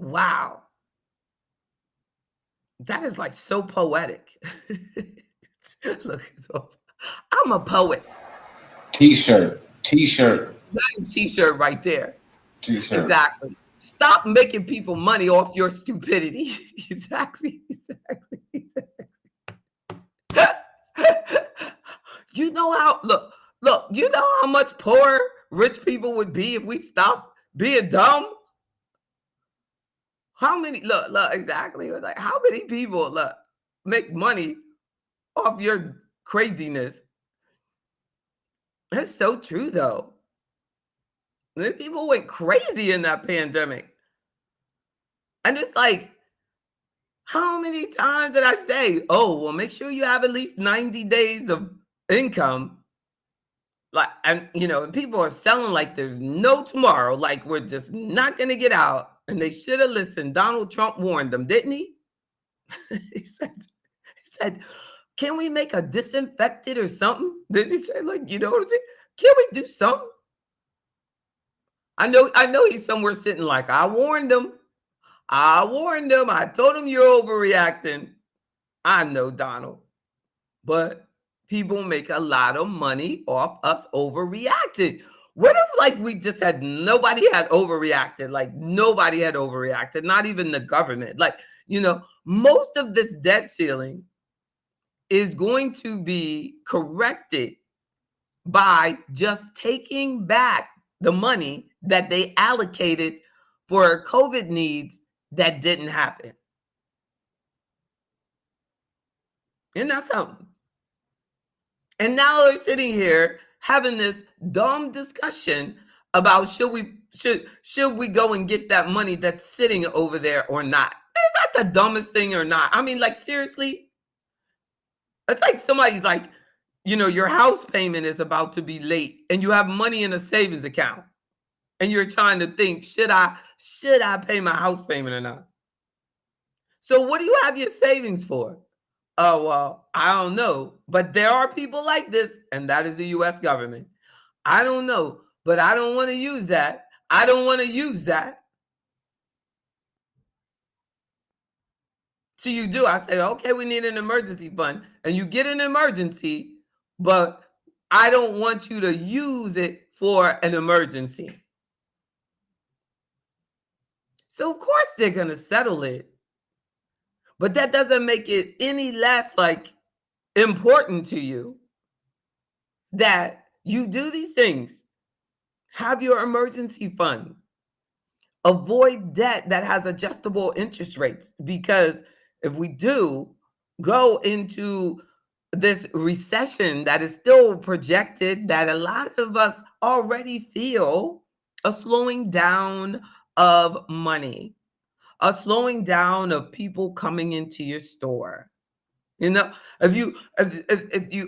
Wow. That is like so poetic. Look, I'm a poet. T-shirt. That is T-shirt right there. T-shirt. Exactly. Stop making people money off your stupidity. Exactly. You know how, look, you know how much poorer rich people would be if we stopped being dumb? How many, look, exactly. Like, how many people, make money off your craziness? That's so true, though. People went crazy in that pandemic. And it's like, how many times did I say, oh, well, make sure you have at least 90 days of income? Like, and and people are selling like there's no tomorrow, like we're just not going to get out. And they should have listened. Donald Trump warned them, didn't he? he said, can we make a disinfectant or something? Didn't he say, like, what I'm saying? Can we do something? I know he's somewhere sitting like, I warned them. I told him you're overreacting. I know, Donald. But people make a lot of money off us overreacting. What if, like, we just had nobody had overreacted? Like, nobody had overreacted, not even the government. Like, most of this debt ceiling is going to be corrected by just taking back the money that they allocated for COVID needs that didn't happen. Isn't that something? And now they're sitting here having this dumb discussion about should we go and get that money that's sitting over there or not? Is that the dumbest thing or not? I mean, like, seriously? It's like somebody's like, your house payment is about to be late and you have money in a savings account and you're trying to think, should I pay my house payment or not? So what do you have your savings for? Oh, well, I don't know. But there are people like this, and that is the U.S. government. I don't know, but I don't want to use that. I don't want to use that. So you do. I say, okay, we need an emergency fund. And you get an emergency, but I don't want you to use it for an emergency. So, of course, they're going to settle it. But that doesn't make it any less, like, important to you that you do these things. Have your emergency fund. Avoid debt that has adjustable interest rates, because if we do go into this recession that is still projected, that a lot of us already feel a slowing down of money, a slowing down of people coming into your store. If you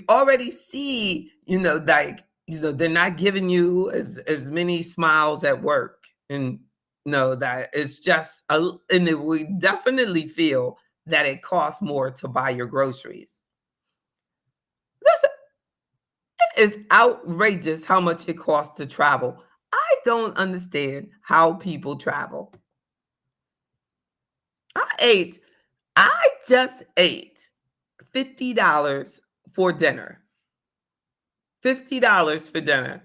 already see, like, they're not giving you as many smiles at work, and that it's just and we definitely feel that it costs more to buy your groceries. Listen, it is outrageous how much it costs to travel. I don't understand how people travel. I just ate $50 for dinner. $50 for dinner.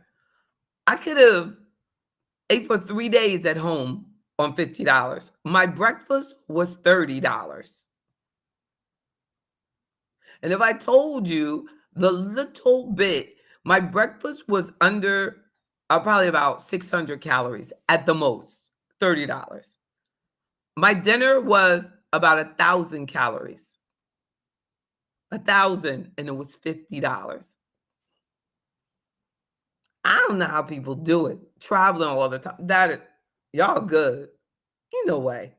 I could have ate for 3 days at home on $50. My breakfast was $30. And if I told you the little bit, my breakfast was under probably about 600 calories at the most, $30. My dinner was about 1,000 calories. 1,000, and it was $50. I don't know how people do it. Traveling all the time. Y'all good. Ain't no way.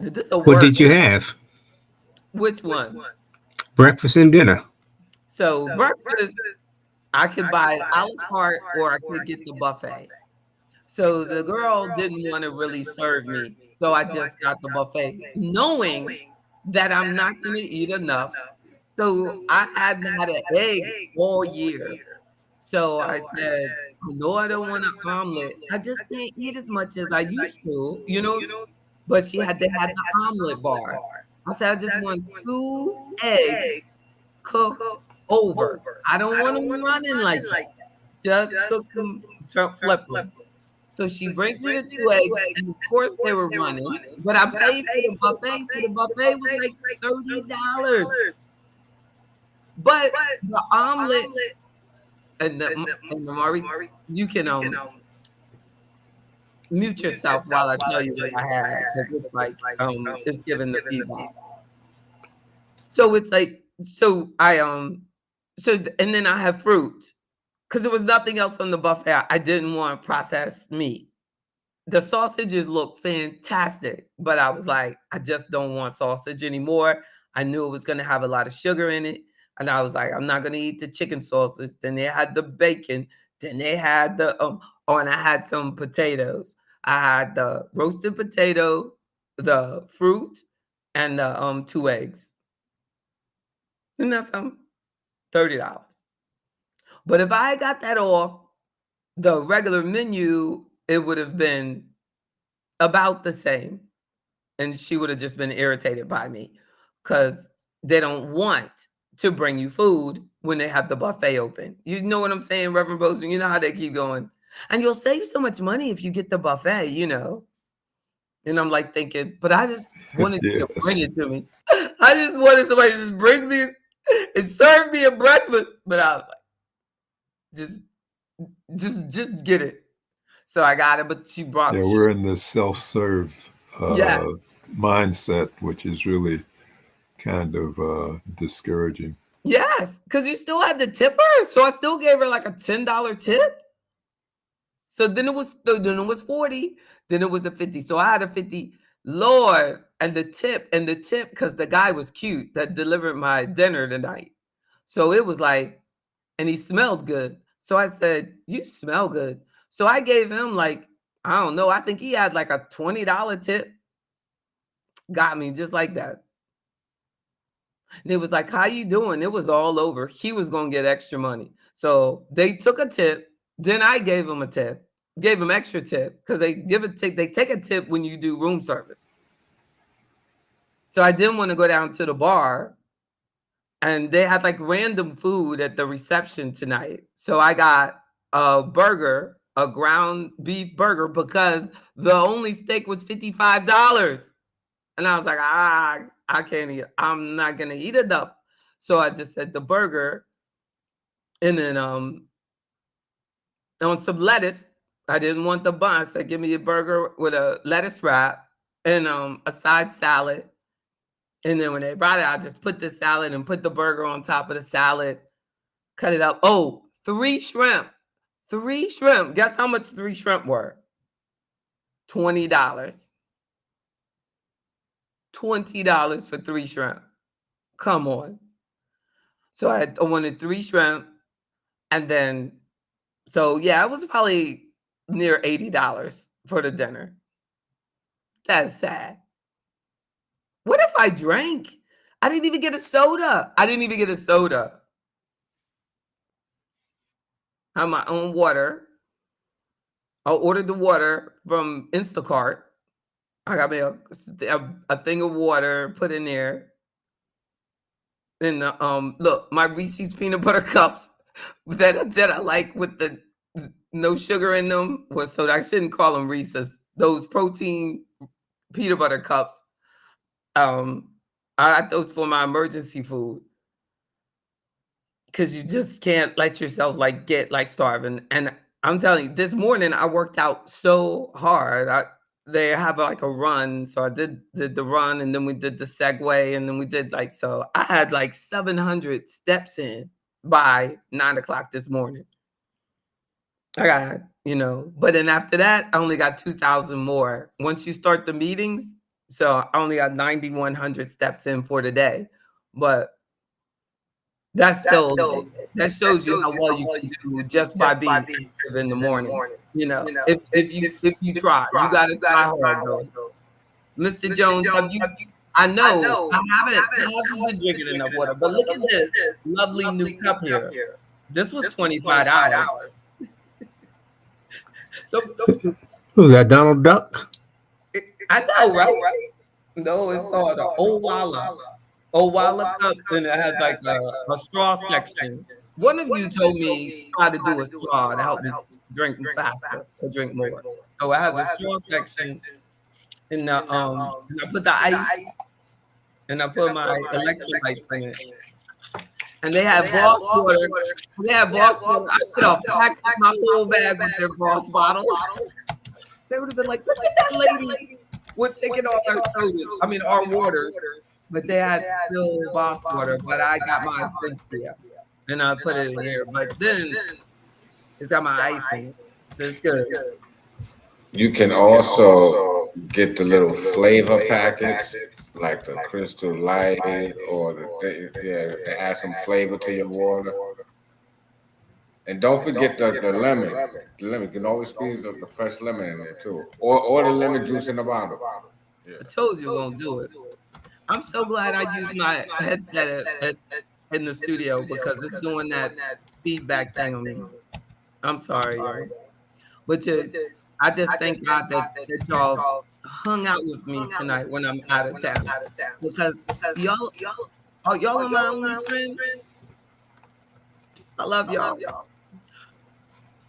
This a What work. did you have? Which one? Breakfast and dinner. So breakfast, I could buy it a la carte or I could get the buffet. So the girl didn't want to really serve me. So I just got the buffet, knowing that I'm not going to eat enough. So I hadn't had an egg all year. So I said, no, I don't want an omelet. I just can't eat as much as I used to, but she had to have the omelet bar. I said, I just want 2 eggs cooked over. I don't want them running like that. Just cook them, flip them. So she brings me the 2 eggs, and of course they were running, but I paid for the buffet, so the buffet was like $30. But the omelet and the Maurice, you can mute yourself while I tell you what I had, because it's like it's giving the feedback. So it's like and then I have fruit because there was nothing else on the buffet. I didn't want processed meat. The sausages look fantastic, but I was like, I just don't want sausage anymore. I knew it was going to have a lot of sugar in it. And I was like, I'm not going to eat the chicken sausage. Then they had the bacon. Then they had and I had some potatoes. I had the roasted potato, the fruit, and the 2 eggs. And that's $30. But if I got that off the regular menu, it would have been about the same. And she would have just been irritated by me because they don't want to bring you food when they have the buffet open. You know what I'm saying, Reverend Bozeman? You know how they keep going. And you'll save so much money if you get the buffet, And I'm like thinking, but I just wanted you to bring it to me. I just wanted somebody to just bring me and serve me a breakfast. But I was like, just get it. So I got it, but she brought. Yeah, we're in the self-serve mindset, which is really kind of discouraging. Yes, because you still had to tip her, so I still gave her like a $10 tip. So then it was 40, then it was a 50. So I had a 50. Lord, and the tip, because the guy was cute that delivered my dinner tonight. So it was like, and he smelled good. So I said, you smell good. So I gave him like, I don't know, I think he had like a $20 tip. Got me just like that. And it was like, how you doing? It was all over. He was going to get extra money. So they took a tip. Then I gave him a tip, gave him extra tip because they take a tip when you do room service. So I didn't want to go down to the bar, and they had like random food at the reception tonight. So I got a burger, a ground beef burger, because the only steak was $55. And I was like, I can't eat. I'm not going to eat enough. So I just said the burger, and then on some lettuce. I didn't want the bun. I said, give me a burger with a lettuce wrap and a side salad. And then when they brought it, I just put the salad and put the burger on top of the salad, cut it up. Oh, 3 shrimp. 3 shrimp. Guess how much 3 shrimp were? $20. $20 for 3 shrimp. Come on. So I wanted 3 shrimp. And then, so yeah, it was probably near $80 for the dinner. That's sad. What if I drank? I didn't even get a soda. I have my own water. I ordered the water from Instacart. I got me a thing of water put in there. And look, my Reese's peanut butter cups that I like with the no sugar in them so I shouldn't call them Reese's. Those protein peanut butter cups. I got those for my emergency food. Because you just can't let yourself get starving. And I'm telling you, this morning I worked out so hard. They have like a run, so I did the run, and then we did the Segway, and then we did so I had 700 steps in by 9:00 this morning. I got, but then after that, I only got 2,000 more. Once you start the meetings, So I only got 9,100 steps in for the day, but that's still that shows you how well you can do just by being active in the morning. You know, if you try, you got to try hard though. Mr. Jones, have you? I know I haven't been drinking enough water, but look at this lovely new cup here. This was $25. So Who's that, Donald Duck? I know, right? No, it's called the Owala cup, and it has like a straw section. One of you told me how to do a straw to help me drink faster or drink more. So it has a straw section, and and I put the ice, and I put my electrolytes in it. And they have boss water. They have boss water. I could have packed my whole bag with their boss bottles. They would have been like, look at that lady. We're taking all our sodas. I mean, our waters. But they had still boss water. But I got my Essentia. And I put it in here. But then it's got my ice in it. So it's good. You can also get the little flavor packets, like the Crystal Light, or to add some flavor to your water. And don't forget the lemon. The lemon, you can always squeeze the fresh lemon in there too, or the lemon juice in the bottle. I told you won't do it. I'm so glad I used my headset in the studio because it's doing that feedback thing on me. I'm sorry, y'all. But I just thank God that y'all hung out with me tonight when I'm out of town. Because y'all are my only friends. I love y'all.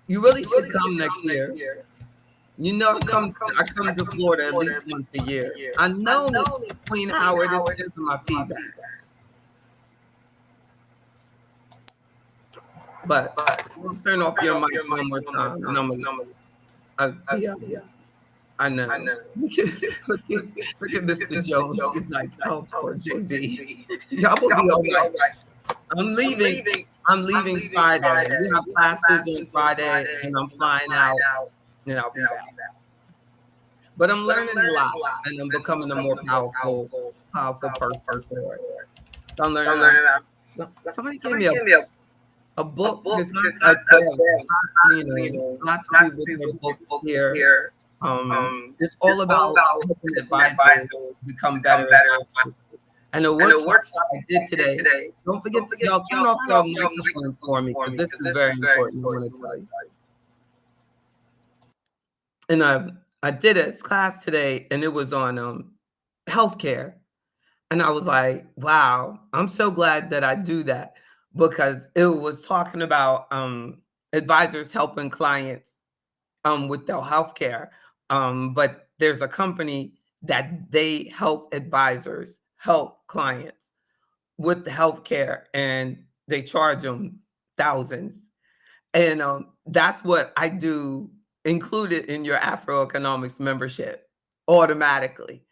You really should come next year. You know, I come to Florida at least once a year. I know Queen Howard is giving my feedback. But we'll turn off your mic one more time. And I know. Look at Mr. Jones. He's like, oh, poor JB. Y'all will be all right. I'm leaving Friday. We have classes on Friday, and I'm flying out, and I'll be back. But I'm learning a lot, and I'm becoming a more powerful person for it. So I'm learning. Somebody gave me a book. It's not a book. Lots of people give books here. It's all about helping advisors become better advisors. And the workshop I did today, don't forget to y'all turn off your microphones for me because this is very important. I want to tell you. And I did a class today, and it was on healthcare. And I was like, wow, I'm so glad that I do that because it was talking about advisors helping clients with their healthcare. But there's a company that they help advisors help clients with the healthcare, and they charge them thousands. And that's what I do included in your AfroEconomics membership automatically.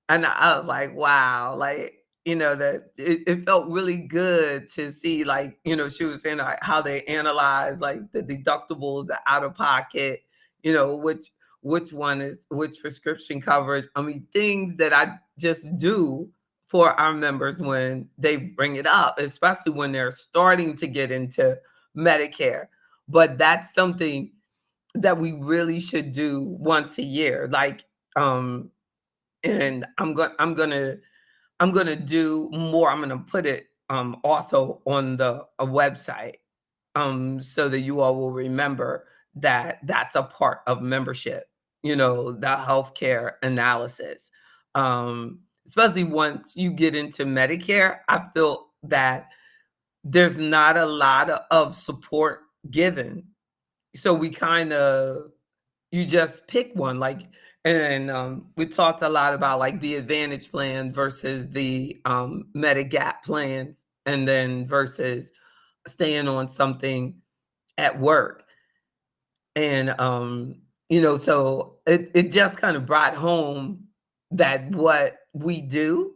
And I was like, wow, like, that it felt really good to see, like, she was saying like, how they analyze like the deductibles, the out of pocket, which one is which prescription coverage. I mean, things that I just do for our members when they bring it up, especially when they're starting to get into Medicare. But that's something that we really should do once a year. Like, and I'm gonna do more. I'm gonna put it also on the a website so that you all will remember that that's a part of membership. The healthcare analysis, especially once you get into Medicare. I feel that there's not a lot of support given, so we kind of you just pick one, like, and we talked a lot about like the Advantage plan versus the Medigap plans, and then versus staying on something at work. And so it just kind of brought home that what we do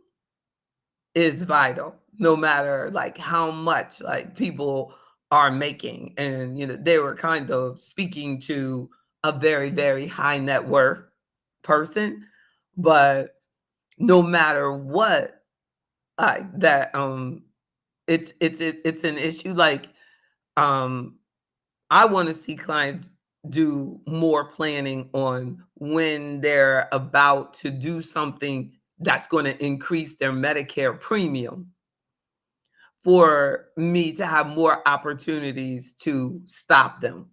is vital, no matter like how much like people are making. And they were kind of speaking to a very, very high net worth person, but no matter what, that it's an issue. Like, I want to see clients do more planning on when they're about to do something that's going to increase their Medicare premium, for me to have more opportunities to stop them.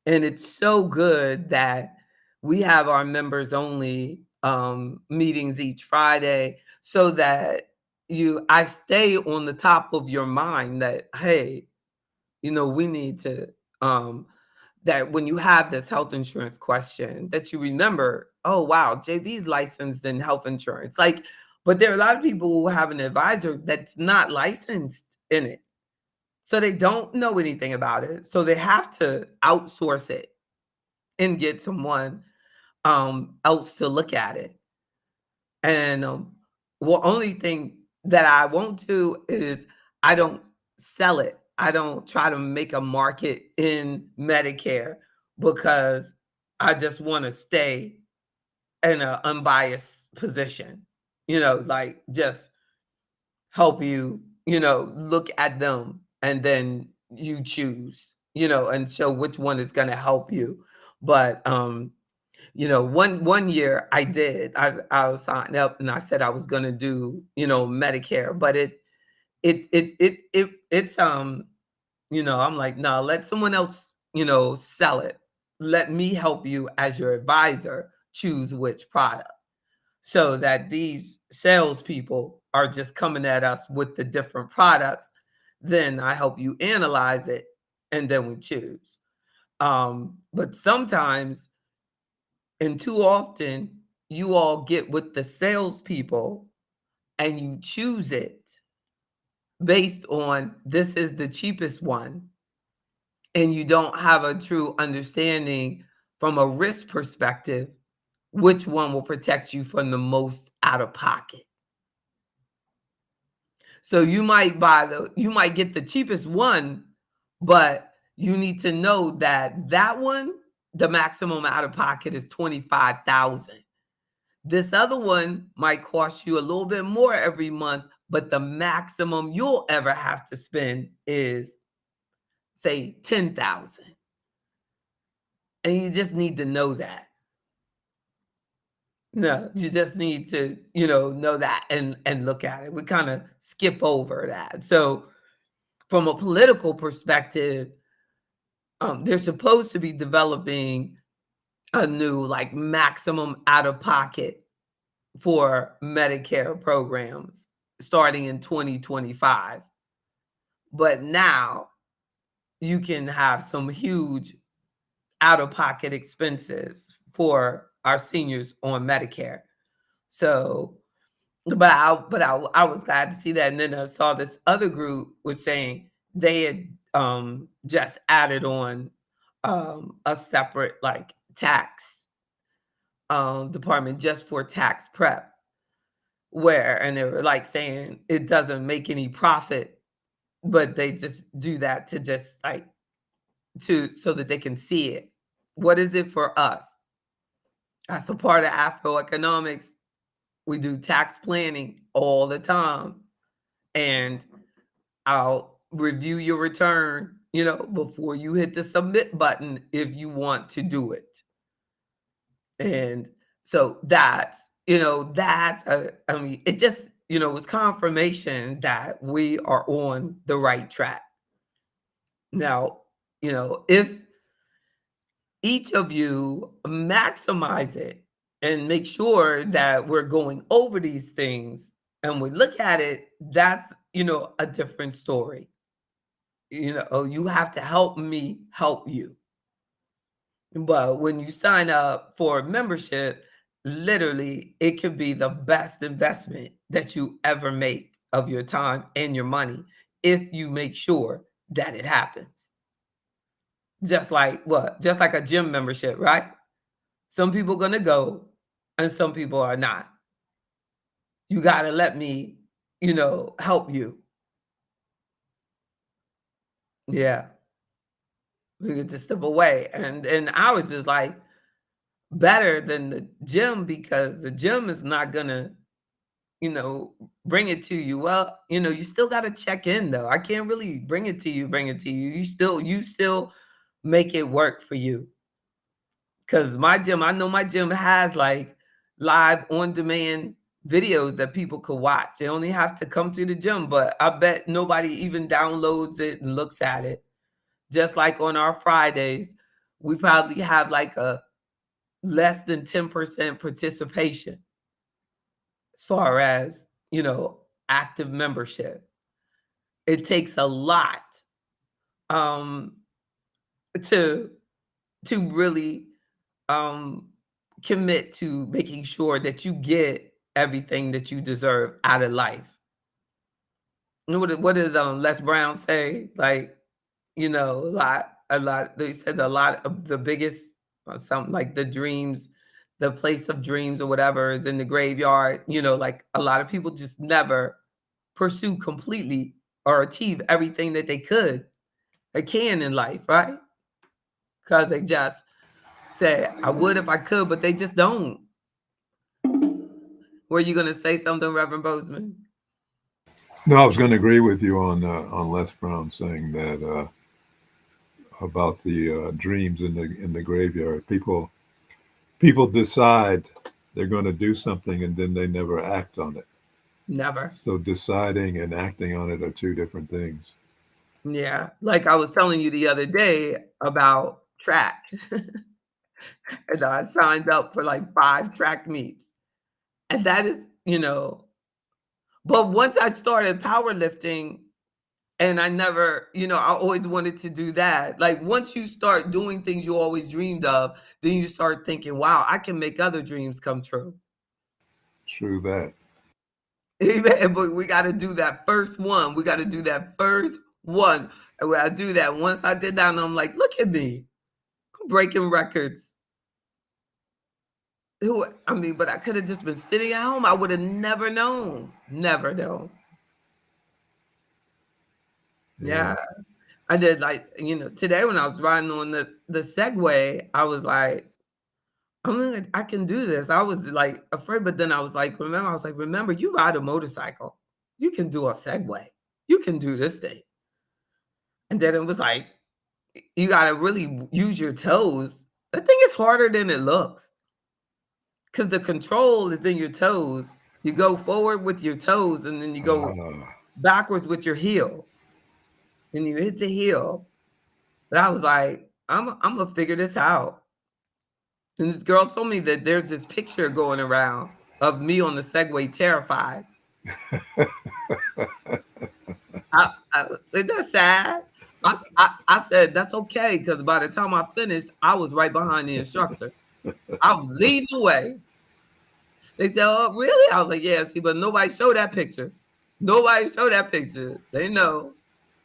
And it's so good that we have our members only meetings each Friday, so that I stay on the top of your mind that, hey, we need to, um, that when you have this health insurance question, that you remember, oh, wow, JB's licensed in health insurance. Like, but there are a lot of people who have an advisor that's not licensed in it. So they don't know anything about it. So they have to outsource it and get someone else to look at it. And only thing that I won't do is, I don't sell it. I don't try to make a market in Medicare, because I just want to stay in an unbiased position. Like, just help you, look at them, and then you choose, and show which one is going to help you. But one year I did. I was signed up, and I said I was going to do, Medicare, but it's I'm like, no, let someone else, sell it. Let me help you as your advisor choose which product, so that these salespeople are just coming at us with the different products. Then I help you analyze it, and then we choose. But sometimes, and too often, you all get with the salespeople and you choose it based on, this is the cheapest one, and you don't have a true understanding from a risk perspective which one will protect you from the most out of pocket. So you might get the cheapest one, but you need to know that that one, the maximum out of pocket is $25,000. This other one might cost you a little bit more every month, but the maximum you'll ever have to spend is, say, $10,000. And you just need to know that. No, you just need to, know that, and look at it. We kind of skip over that. So from a political perspective, they're supposed to be developing a new, like, maximum out of pocket for Medicare programs starting in 2025. But now you can have some huge out of pocket expenses for our seniors on Medicare. So, I was glad to see that. And then I saw this other group was saying they had just added on a separate, like, tax department just for tax prep, and they were like saying it doesn't make any profit, but they just do that to just, like, so that they can see it. What is it for us? That's a part of AfroEconomics. We do tax planning all the time, and I'll review your return, before you hit the submit button, if you want to do it. And so it just, was confirmation that we are on the right track. Now, if each of you maximize it and make sure that we're going over these things and we look at it, that's, a different story. You have to help me help you. But when you sign up for membership, literally, it could be the best investment that you ever make of your time and your money, if you make sure that it happens. Just like what? Just like a gym membership, right? Some people are going to go and some people are not. You got to let me, help you. Yeah. We could just step away. And I was just like, better than the gym, because the gym is not going to bring it to you. Well, you still got to check in though. I can't really bring it to you. You still make it work for you. Because I know my gym has like live on demand videos that people could watch. They only have to come to the gym, but I bet nobody even downloads it and looks at it. Just like on our Fridays, we probably have like a less than 10% participation as far as, active membership. It takes a lot to really commit to making sure that you get everything that you deserve out of life. What does Les Brown say? Like, a lot. They said a lot of the biggest, something like the place of dreams or whatever is in the graveyard. Like a lot of people just never pursue completely or achieve everything that they can in life, right? Because they just say, I would if I could, but they just don't. Were you going to say something, Reverend Bozeman? No, I was going to agree with you on Les Brown saying that about the dreams in the graveyard. People decide they're going to do something and then they never act on it. Never. So deciding and acting on it are two different things. Yeah, like I was telling you the other day about track. And I signed up for like 5 track meets. And that is, but once I started powerlifting, and I never, I always wanted to do that. Like once you start doing things you always dreamed of, then you start thinking, wow, I can make other dreams come true. True that. But we got to do that first one. We got to do that first one. And when I do that, once I did that, and I'm like, look at me. I'm breaking records. But I could have just been sitting at home. I would have never known. Never known. Yeah. I did today when I was riding on the Segway, I was like, I can do this. I was like afraid, but then I was like, remember, you ride a motorcycle. You can do a Segway. You can do this thing. And then it was like, you got to really use your toes. The thing is harder than it looks. Because the control is in your toes. You go forward with your toes, and then you go backwards with your heel. And you hit the heel. But I was like, I'm going to figure this out. And this girl told me that there's this picture going around of me on the Segway terrified. Isn't that sad? I said, that's okay, because by the time I finished, I was right behind the instructor. I was leading the way. They said, oh, really? I was like, yeah, see, but nobody showed that picture. Nobody showed that picture. They know.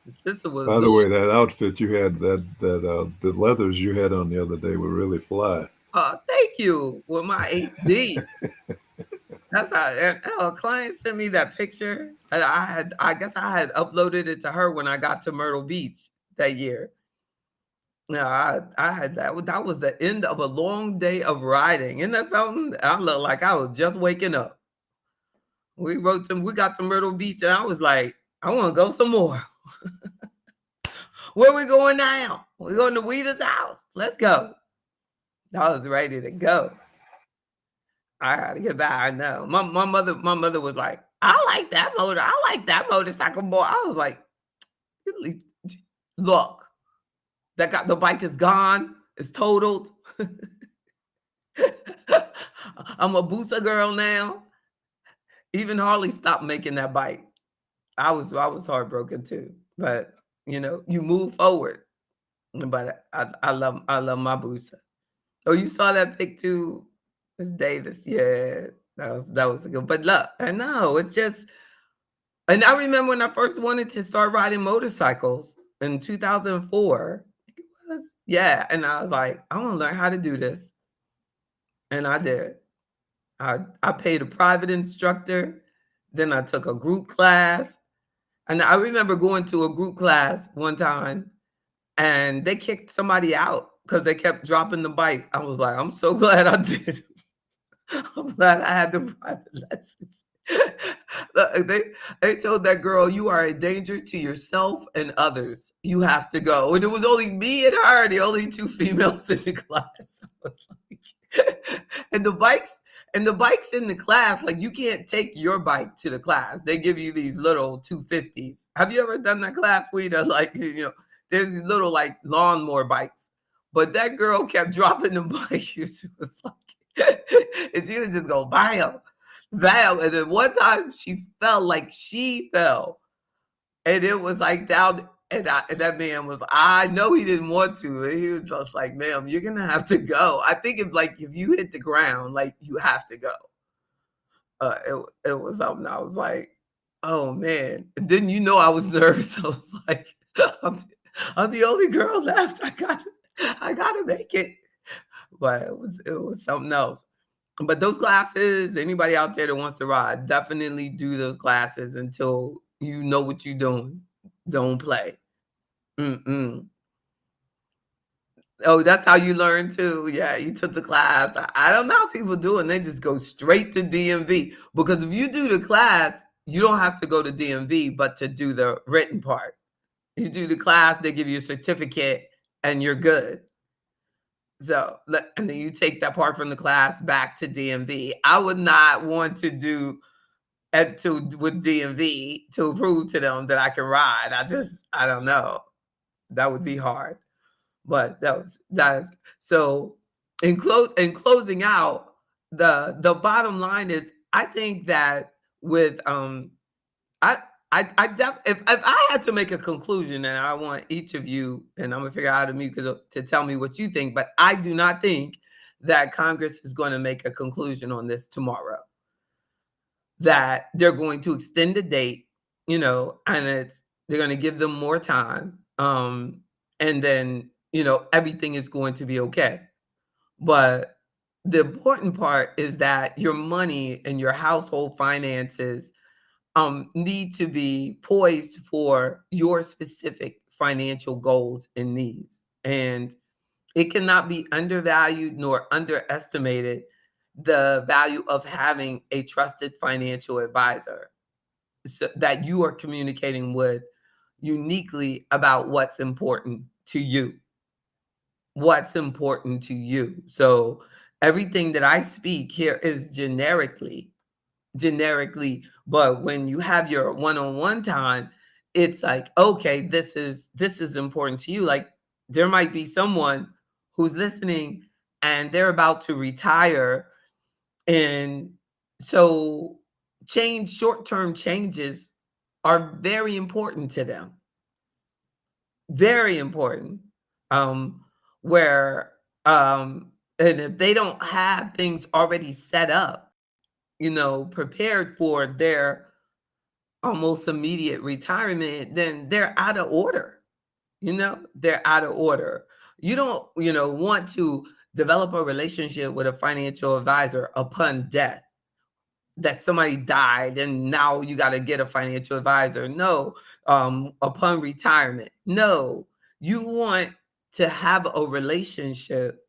The sister was. By the way, that outfit you had, the leathers you had on the other day were really fly. Thank you. With my HD. That's how a client sent me that picture. I guess I had uploaded it to her when I got to Myrtle Beach that year. No, I had that. That was the end of a long day of riding. Isn't that something? I looked like I was just waking up. We got to Myrtle Beach, and I was like, I want to go some more. Where we going now? We're going to Weeda's house. Let's go. I was ready to go. I had to get back. I know. My mother was like, I like that motor. I like that motorcycle boy. I was like, look. The bike is gone. It's totaled. I'm a Boosa girl now. Even Harley stopped making that bike. I was heartbroken too. But you move forward. But I love my Boosa. Oh, you saw that pic too, Miss Davis. Yeah, that was a good. But look, I know it's just. And I remember when I first wanted to start riding motorcycles in 2004. Yeah, and I was like, I want to learn how to do this. And I did. I paid a private instructor. Then I took a group class. And I remember going to a group class one time, and they kicked somebody out because they kept dropping the bike. I was like, I'm so glad I did. I'm glad I had the private lessons. They told that girl, you are a danger to yourself and others. You have to go. And it was only me and her, the only two females in the class. I was like, and the bikes in the class, like you can't take your bike to the class. They give you these little 250s. Have you ever done that class, Rita? Like, there's these little like lawnmower bikes. But that girl kept dropping the bike. She was like, and she would just go, bam, bam. And then one time she fell. And it was like down, and that man was, I know he didn't want to. And he was just like, ma'am, you're going to have to go. I think if you hit the ground, like you have to go. It was something. I was like, oh man. And then I was nervous. I was like, I'm the only girl left. I gotta make it. But it was something else. But those classes, anybody out there that wants to ride, definitely do those classes until you know what you're doing. Don't play. Oh, that's how you learn too. Yeah, you took the class. I don't know how people do it. And they just go straight to DMV. Because if you do the class, you don't have to go to DMV, but to do the written part. You do the class, they give you a certificate, and you're good. So, and then you take that part from the class back to DMV. I would not want to do with DMV to prove to them that I can ride. I don't know. That would be hard. But that's so. In closing out, the bottom line is, I think that with if I had to make a conclusion, and I want each of you, and I'm gonna figure out how to mute to tell me what you think, but I do not think that Congress is going to make a conclusion on this tomorrow. That they're going to extend the date, and they're going to give them more time, and then everything is going to be okay. But the important part is that your money and your household finances need to be poised for your specific financial goals and needs. And it cannot be undervalued nor underestimated, the value of having a trusted financial advisor that you are communicating with uniquely about what's important to you. What's important to you. So everything that I speak here is generically, but when you have your one-on-one time, it's like, okay, this is important to you. Like there might be someone who's listening and they're about to retire, and so short-term changes are very important to them. Very important. Where and if they don't have things already set up, prepared for their almost immediate retirement, then they're out of order. They're out of order. You don't, want to develop a relationship with a financial advisor upon death, that somebody died and now you got to get a financial advisor. No. Upon retirement. No. You want to have a relationship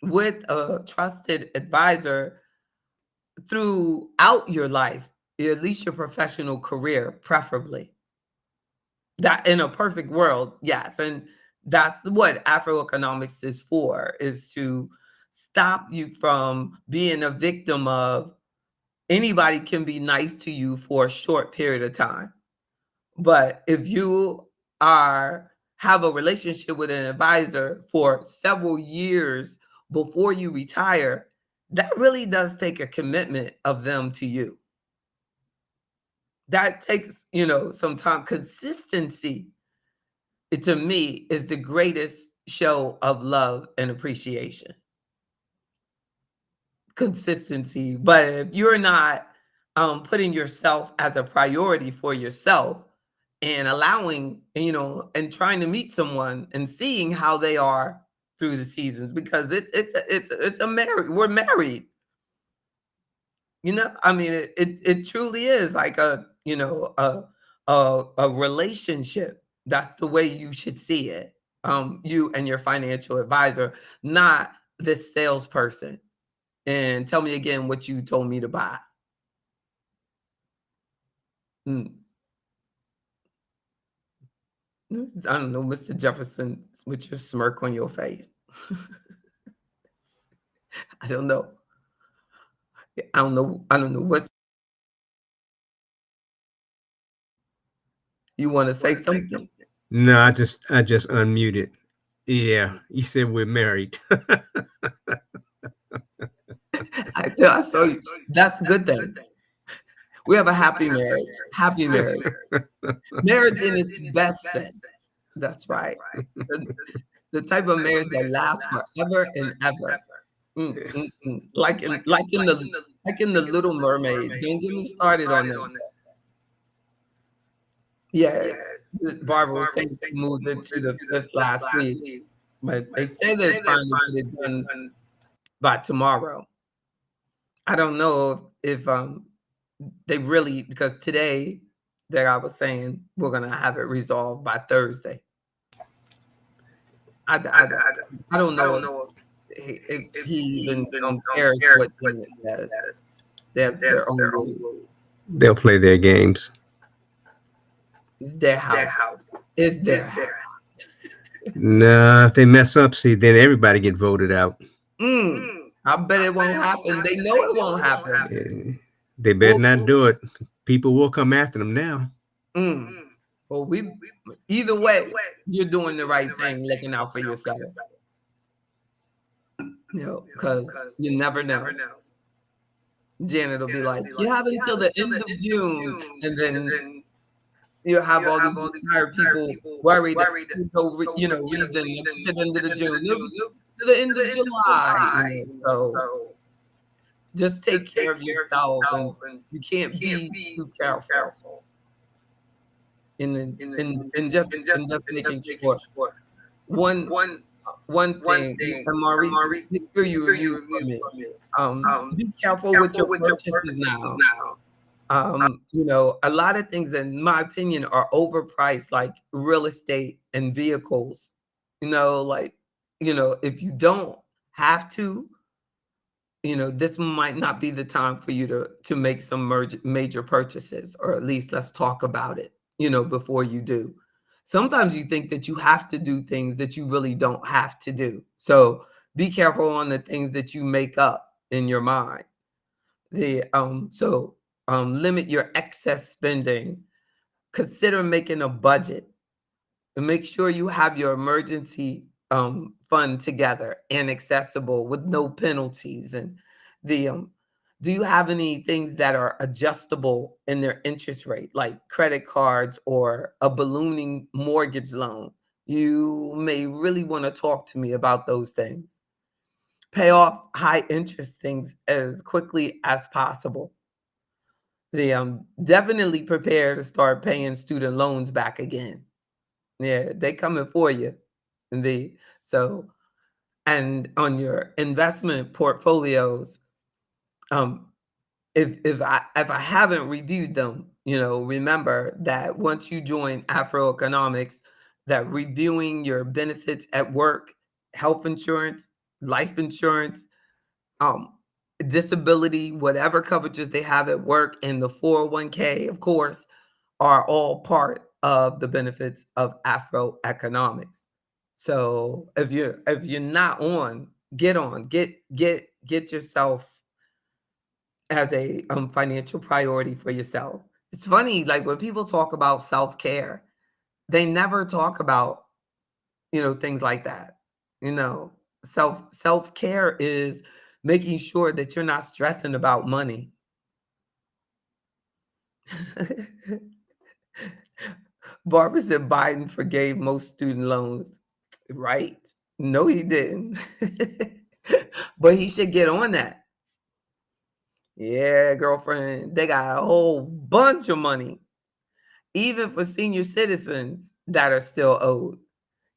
with a trusted advisor throughout your life, at least your professional career, preferably. That in a perfect world, yes. And that's what AfroEconomics is for, is to stop you from being a victim of anybody can be nice to you for a short period of time. But if you have a relationship with an advisor for several years before you retire, that really does take a commitment of them to you. That takes, some time. Consistency, to me, is the greatest show of love and appreciation. Consistency. But if you're not putting yourself as a priority for yourself and allowing, and trying to meet someone and seeing how they are through the seasons, because we're married. I mean, it truly is like a relationship. That's the way you should see it. You and your financial advisor, not this salesperson. And tell me again what you told me to buy. Mm. I don't know, Mr. Jefferson, with your smirk on your face. I don't know. I don't know. I don't know what's. You want to say something? No, I just unmuted. Yeah, you said we're married. I saw you. That's a good thing. We have a happy marriage. Happy marriage. Marriage in its best sense. That's right. The type of marriage that lasts forever and ever. Like in the Little Mermaid. Don't get me started on that. Yeah, Barbara was saying she moved it to the fifth last week, but they say they're trying to get it done by tomorrow. I don't know if they really, because today that I was saying we're gonna have it resolved by Thursday. I don't know if he even cares what thing it says. They have their own rule. They'll play their games. It's their house. It's their house. Nah, if they mess up, see, then everybody get voted out. I bet it won't happen. They know it won't happen. Yeah, they better not do it. People will come after them now. Well, either way, you're doing the right thing, looking out for yourself. Because you never know. Janet will be like, you have until the end of June, and then you have all these retired people worried that there's no reason to the end of the June, to the end of July. So just take care of yourself, and you can't be too careful. And just making sure. One thing, and Maurice, hear you review for me. Be careful with your purchases now. A lot of things, in my opinion, are overpriced, like real estate and vehicles. If you don't have to, this might not be the time for you to make some major purchases, or at least let's talk about it, before you do. Sometimes you think that you have to do things that you really don't have to do. So be careful on the things that you make up in your mind. Limit your excess spending. Consider making a budget, and make sure you have your emergency fund together and accessible with no penalties. And do you have any things that are adjustable in their interest rate, like credit cards or a ballooning mortgage loan? You may really want to talk to me about those things. Pay off high interest things as quickly as possible. Definitely prepare to start paying student loans back again. Yeah, they coming for you. And on your investment portfolios, if I haven't reviewed them, remember that once you join AfroEconomics, that reviewing your benefits at work, health insurance, life insurance, disability, whatever coverages they have at work, and the 401k, of course, are all part of the benefits of AfroEconomics. So if you're not on, get on, get yourself as a financial priority for yourself. It's funny, like when people talk about self-care, they never talk about things like that. Self-care is making sure that you're not stressing about money. Barbara said Biden forgave most student loans. Right? No, he didn't. But he should get on that. Yeah, girlfriend. They got a whole bunch of money, even for senior citizens that are still owed.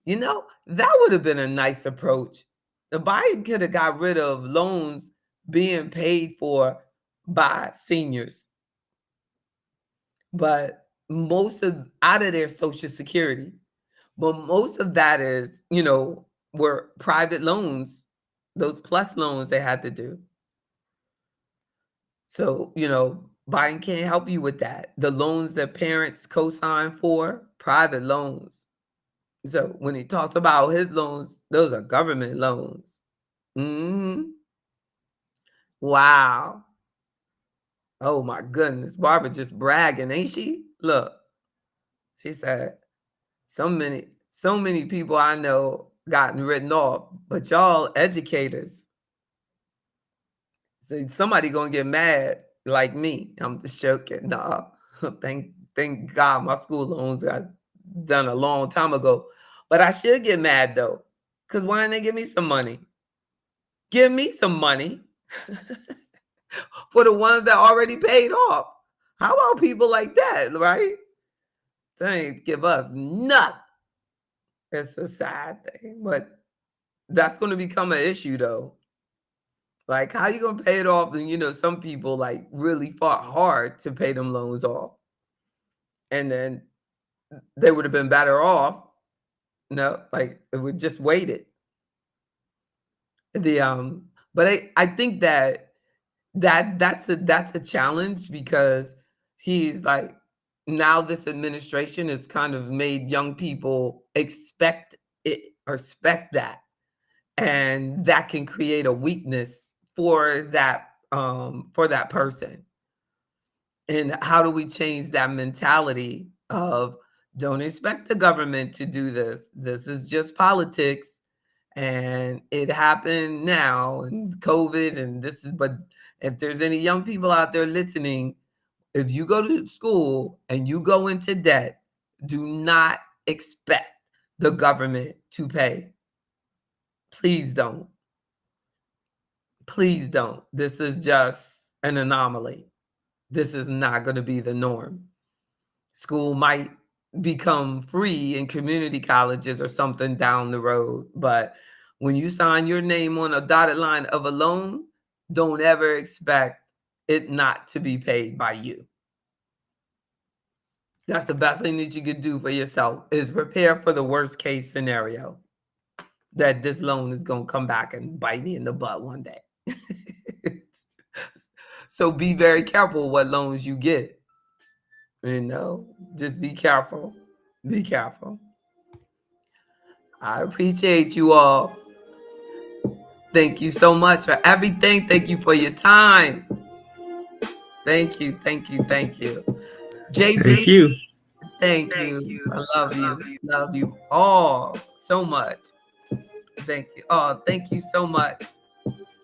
That would have been a nice approach. The Biden could have got rid of loans being paid for by seniors, but most of out of their Social Security. But most of that is, were private loans, those plus loans they had to do. So, Biden can't help you with that. The loans that parents co-sign for, private loans. So when he talks about his loans, those are government loans. Wow. Oh my goodness. Barbara just bragging, ain't she? Look, she said, so many people I know gotten written off, but y'all educators. So somebody gonna get mad like me. I'm just joking. No, thank God my school loans got done a long time ago. But I should get mad though, because why didn't they give me some money? Give me some money for the ones that already paid off. How about people like that, right? They ain't give us nothing. It's a sad thing, but that's going to become an issue though. Like, how you gonna pay it off? And some people like really fought hard to pay them loans off, and then they would have been better off. No, like it would just waited. But I think that's a challenge because he's like, now this administration has kind of made young people expect it or expect that, and that can create a weakness for that person. And how do we change that mentality of don't expect the government to do this? This is just politics, and it happened now, and COVID, and but if there's any young people out there listening, if you go to school and you go into debt, do not expect the government to pay. Please don't. Please don't. This is just an anomaly. This is not going to be the norm. School might become free in community colleges or something down the road, but when you sign your name on a dotted line of a loan, don't ever expect it not to be paid by you. That's the best thing that you could do for yourself, is prepare for the worst case scenario, that this loan is going to come back and bite me in the butt one day. So be very careful what loans you get. Just be careful. Be careful. I appreciate you all. Thank you so much for everything. Thank you for your time. Thank you. Thank you. Thank you. JJ, Thank you. Thank you. I love you. Love you all so much. Thank you. Oh, thank you so much.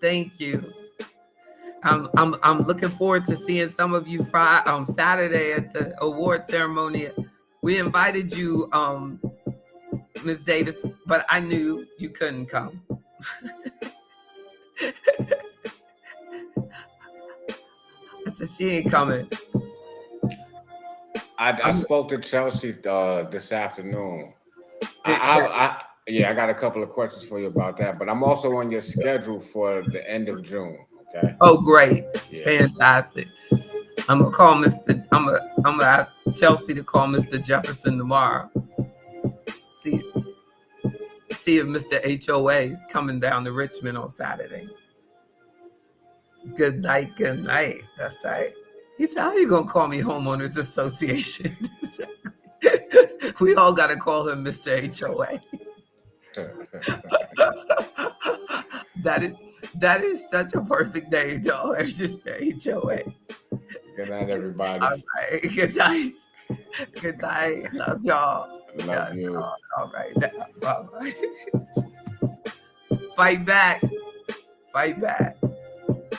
Thank you. I'm looking forward to seeing some of you Saturday at the award ceremony. We invited you, Ms. Davis, but I knew you couldn't come. I said she ain't coming. I spoke to Chelsea this afternoon. I got a couple of questions for you about that, but I'm also on your schedule for the end of June. Okay. Oh, great. Yeah. Fantastic. I'm gonna call I'm gonna ask Chelsea to call Mr. Jefferson tomorrow. See if Mr. HOA is coming down to Richmond on Saturday. Good night. That's right. He said, how are you gonna call me homeowners association? We all gotta call him Mr. HOA. That is such a perfect name, though. It's just the HOA. Good night, everybody. All right. Good night. Good night. Love y'all. Love you. All right. Bye-bye. Fight back. Fight back.